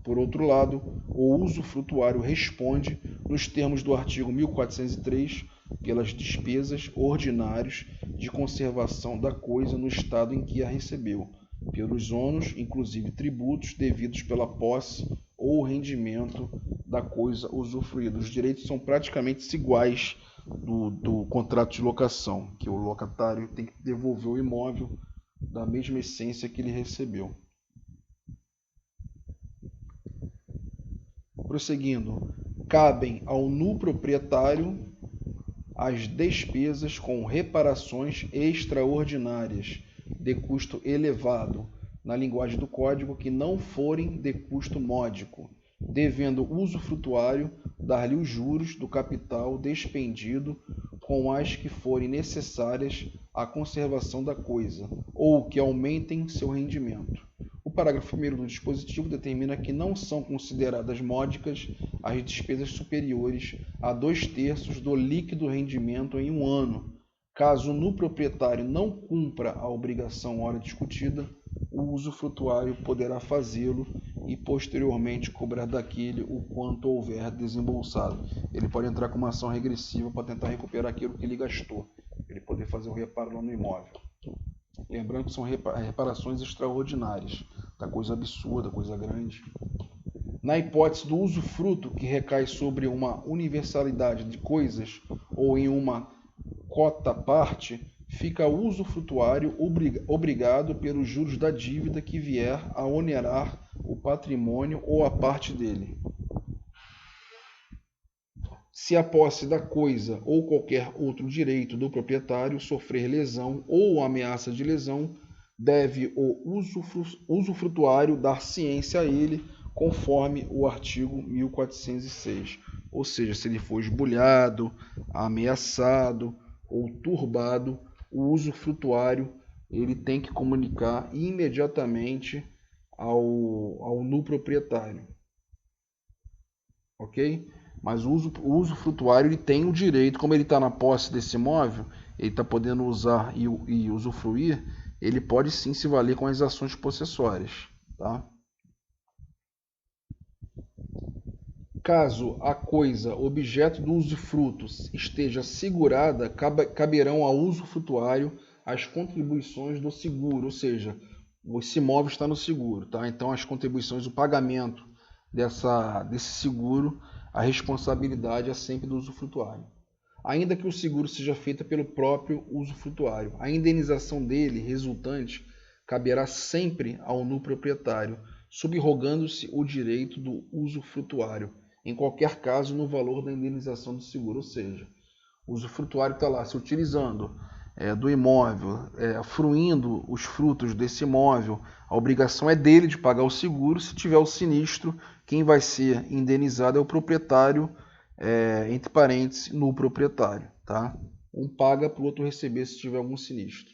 Por outro lado, o usufrutuário responde, nos termos do artigo 1403, pelas despesas ordinárias de conservação da coisa no estado em que a recebeu, pelos ônus, inclusive tributos, devidos pela posse ou rendimento da coisa usufruída. Os direitos são praticamente iguais do contrato de locação, que o locatário tem que devolver o imóvel da mesma essência que ele recebeu. Prosseguindo, cabem ao nu proprietário as despesas com reparações extraordinárias de custo elevado, na linguagem do Código, que não forem de custo módico, devendo o usufrutuário dar-lhe os juros do capital despendido com as que forem necessárias à conservação da coisa, ou que aumentem seu rendimento. O parágrafo 1º do dispositivo determina que não são consideradas módicas as despesas superiores a 2/3 do líquido rendimento em um ano. Caso o nuproprietário não cumpra a obrigação ora discutida, o usufrutuário poderá fazê-lo e posteriormente cobrar daquele o quanto houver desembolsado. Ele pode entrar com uma ação regressiva para tentar recuperar aquilo que ele gastou, ele poder fazer o reparo lá no imóvel. Lembrando que são reparações extraordinárias, da coisa absurda, coisa grande. Na hipótese do usufruto, que recai sobre uma universalidade de coisas ou em uma cota parte, fica o usufrutuário obrigado pelos juros da dívida que vier a onerar o patrimônio ou a parte dele. Se a posse da coisa ou qualquer outro direito do proprietário sofrer lesão ou ameaça de lesão, deve o usufrutuário dar ciência a ele, conforme o artigo 1406. Ou seja, se ele for esbulhado, ameaçado ou turbado, o usufrutuário ele tem que comunicar imediatamente ao nuproprietário. Ok? Mas o usufrutuário ele tem o direito, como ele está na posse desse imóvel, ele está podendo usar e usufruir, ele pode sim se valer com as ações possessórias. Tá? Caso a coisa, objeto do usufruto, esteja segurada, caberão ao usufrutuário as contribuições do seguro, ou seja, esse imóvel está no seguro. Tá? Então as contribuições, o pagamento desse seguro, a responsabilidade é sempre do usufrutuário. Ainda que o seguro seja feito pelo próprio usufrutuário, a indenização dele resultante caberá sempre ao nuproprietário, subrogando-se o direito do usufrutuário, em qualquer caso no valor da indenização do seguro. Ou seja, o usufrutuário está lá se utilizando do imóvel, fruindo os frutos desse imóvel, a obrigação é dele de pagar o seguro. Se tiver o sinistro, quem vai ser indenizado é o proprietário, entre parênteses, no proprietário. Tá? Um paga para o outro receber se tiver algum sinistro.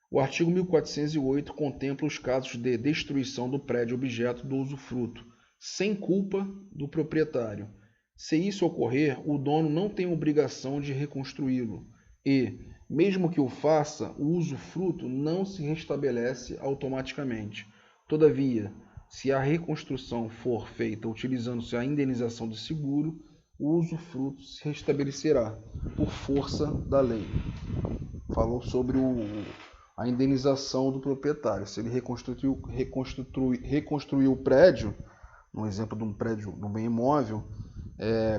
O artigo 1408 contempla os casos de destruição do prédio objeto do usufruto, sem culpa do proprietário. Se isso ocorrer, o dono não tem obrigação de reconstruí-lo e, mesmo que o faça, o usufruto não se restabelece automaticamente. Todavia, se a reconstrução for feita utilizando-se a indenização do seguro, o usufruto se restabelecerá por força da lei. Falou sobre a indenização do proprietário. Se ele reconstruiu o prédio, no exemplo de um prédio, de um bem imóvel,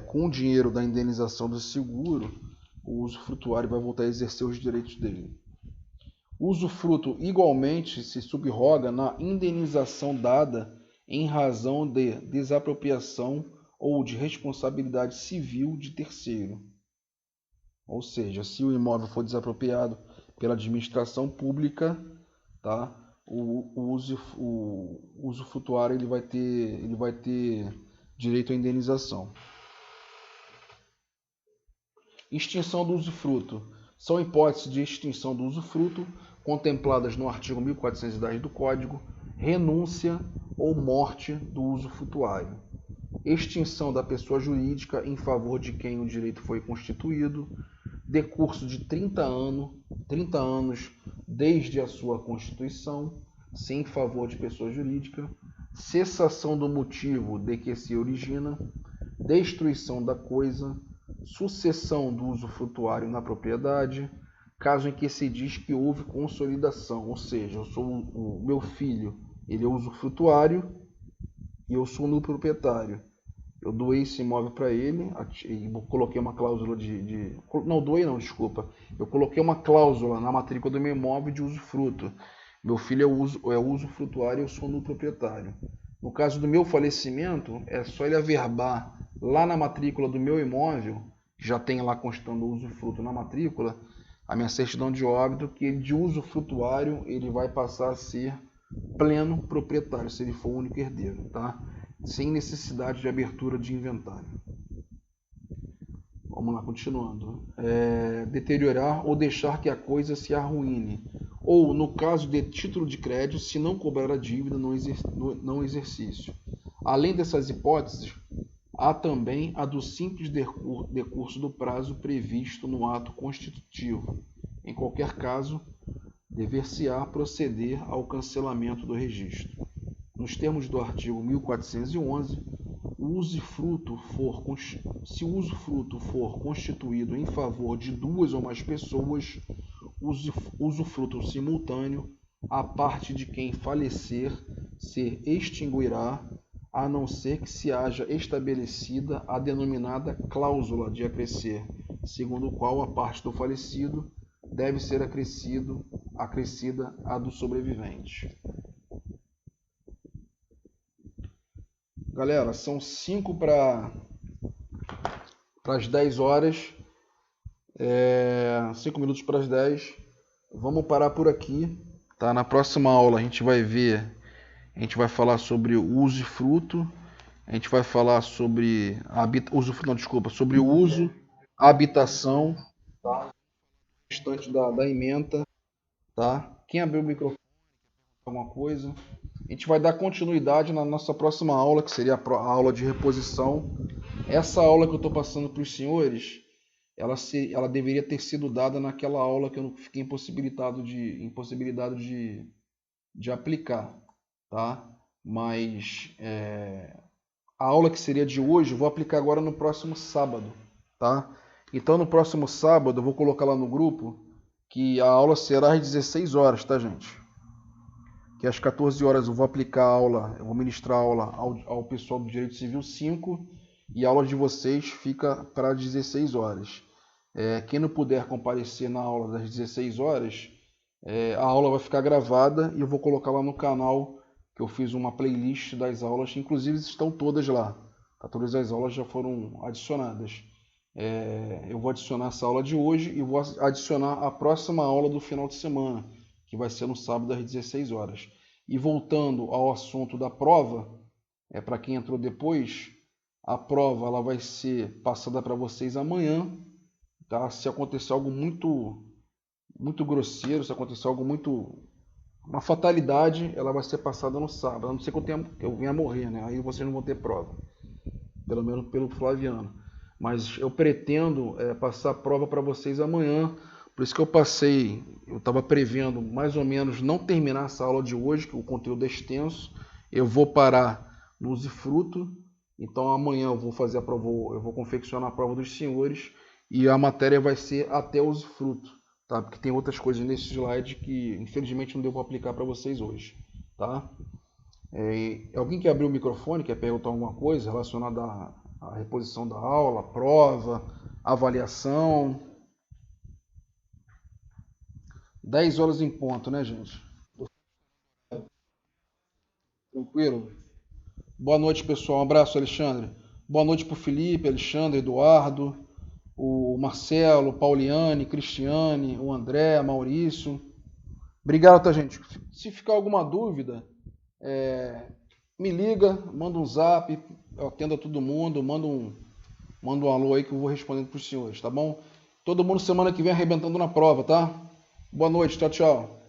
com o dinheiro da indenização do seguro, o usufrutuário vai voltar a exercer os direitos dele. O usufruto igualmente se subroga na indenização dada em razão de desapropriação ou de responsabilidade civil de terceiro. Ou seja, se o imóvel for desapropriado pela administração pública, tá? O usufrutuário ele vai ter direito à indenização. Extinção do usufruto. São hipóteses de extinção do usufruto contempladas no artigo 1410 do Código: renúncia ou morte do usufrutuário, extinção da pessoa jurídica em favor de quem o direito foi constituído, decurso de 30 anos desde a sua constituição, se em favor de pessoa jurídica, cessação do motivo de que se origina, destruição da coisa, sucessão do usufrutuário na propriedade, caso em que se diz que houve consolidação, ou seja, eu sou o meu filho, ele é usufrutuário e eu sou o proprietário. Eu doei esse imóvel para ele e coloquei uma cláusula Eu coloquei uma cláusula na matrícula do meu imóvel de usufruto. Meu filho é usufrutuário e eu sou o proprietário. No caso do meu falecimento, é só ele averbar lá na matrícula do meu imóvel, que já tem lá constando o usufruto na matrícula, a minha certidão de óbito, que de usufrutuário ele vai passar a ser pleno proprietário, se ele for o único herdeiro, tá? Sem necessidade de abertura de inventário. Vamos lá, continuando. Deteriorar ou deixar que a coisa se arruíne, ou, no caso de título de crédito, se não cobrar a dívida no exercício. Além dessas hipóteses, há também a do simples decurso do prazo previsto no ato constitutivo. Em qualquer caso, dever-se-á proceder ao cancelamento do registro. Nos termos do artigo 1411, se o usufruto for constituído em favor de duas ou mais pessoas, usufruto simultâneo, a parte de quem falecer se extinguirá, a não ser que se haja estabelecida a denominada cláusula de acrescer, segundo o qual a parte do falecido deve ser acrescida à do sobrevivente. Galera, são 5 para as 10 horas, 5 minutos para as 10. Vamos parar por aqui, tá? Na próxima aula a gente vai falar sobre o usufruto, a gente vai falar sobre sobre o uso, a habitação, tá? O restante da ementa, tá? Quem abriu o microfone, alguma coisa. A gente vai dar continuidade na nossa próxima aula, que seria a aula de reposição. Essa aula que eu estou passando para os senhores, ela deveria ter sido dada naquela aula que eu não fiquei impossibilitado de aplicar, tá? Mas a aula que seria de hoje, eu vou aplicar agora no próximo sábado, tá? Então, no próximo sábado, eu vou colocar lá no grupo que a aula será às 16 horas, tá, gente? Que às 14 horas eu vou aplicar a aula, eu vou ministrar a aula ao pessoal do Direito Civil 5 e a aula de vocês fica para 16 horas. Quem não puder comparecer na aula das 16 horas, a aula vai ficar gravada e eu vou colocar lá no canal, que eu fiz uma playlist das aulas, inclusive estão todas lá. Tá? Todas as aulas já foram adicionadas. Eu vou adicionar essa aula de hoje e vou adicionar a próxima aula do final de semana, que vai ser no sábado às 16 horas. E voltando ao assunto da prova, para quem entrou depois, a prova ela vai ser passada para vocês amanhã, tá? Se acontecer algo muito grosseiro, se acontecer algo uma fatalidade, ela vai ser passada no sábado, a não ser que eu venha a morrer, né? Aí vocês não vão ter prova, pelo menos pelo Flaviano. Mas eu pretendo passar a prova para vocês amanhã. Por isso que eu estava prevendo mais ou menos não terminar essa aula de hoje, que o conteúdo é extenso. Eu vou parar no usufruto, então amanhã eu vou fazer a prova, eu vou confeccionar a prova dos senhores e a matéria vai ser até o usufruto, tá? Porque tem outras coisas nesse slide que infelizmente não deu para aplicar para vocês hoje, tá? Alguém quer abrir o microfone, quer perguntar alguma coisa relacionada à reposição da aula, prova, avaliação? 10 horas em ponto, né, gente? Tranquilo? Boa noite, pessoal. Um abraço, Alexandre. Boa noite para o Felipe, Alexandre, Eduardo, o Marcelo, Pauliane, Cristiane, o André, Maurício. Obrigado, tá, gente? Se ficar alguma dúvida, me liga, manda um zap, eu atendo a todo mundo, manda um alô aí que eu vou respondendo para os senhores, tá bom? Todo mundo semana que vem arrebentando na prova, tá? Boa noite, tchau, tchau.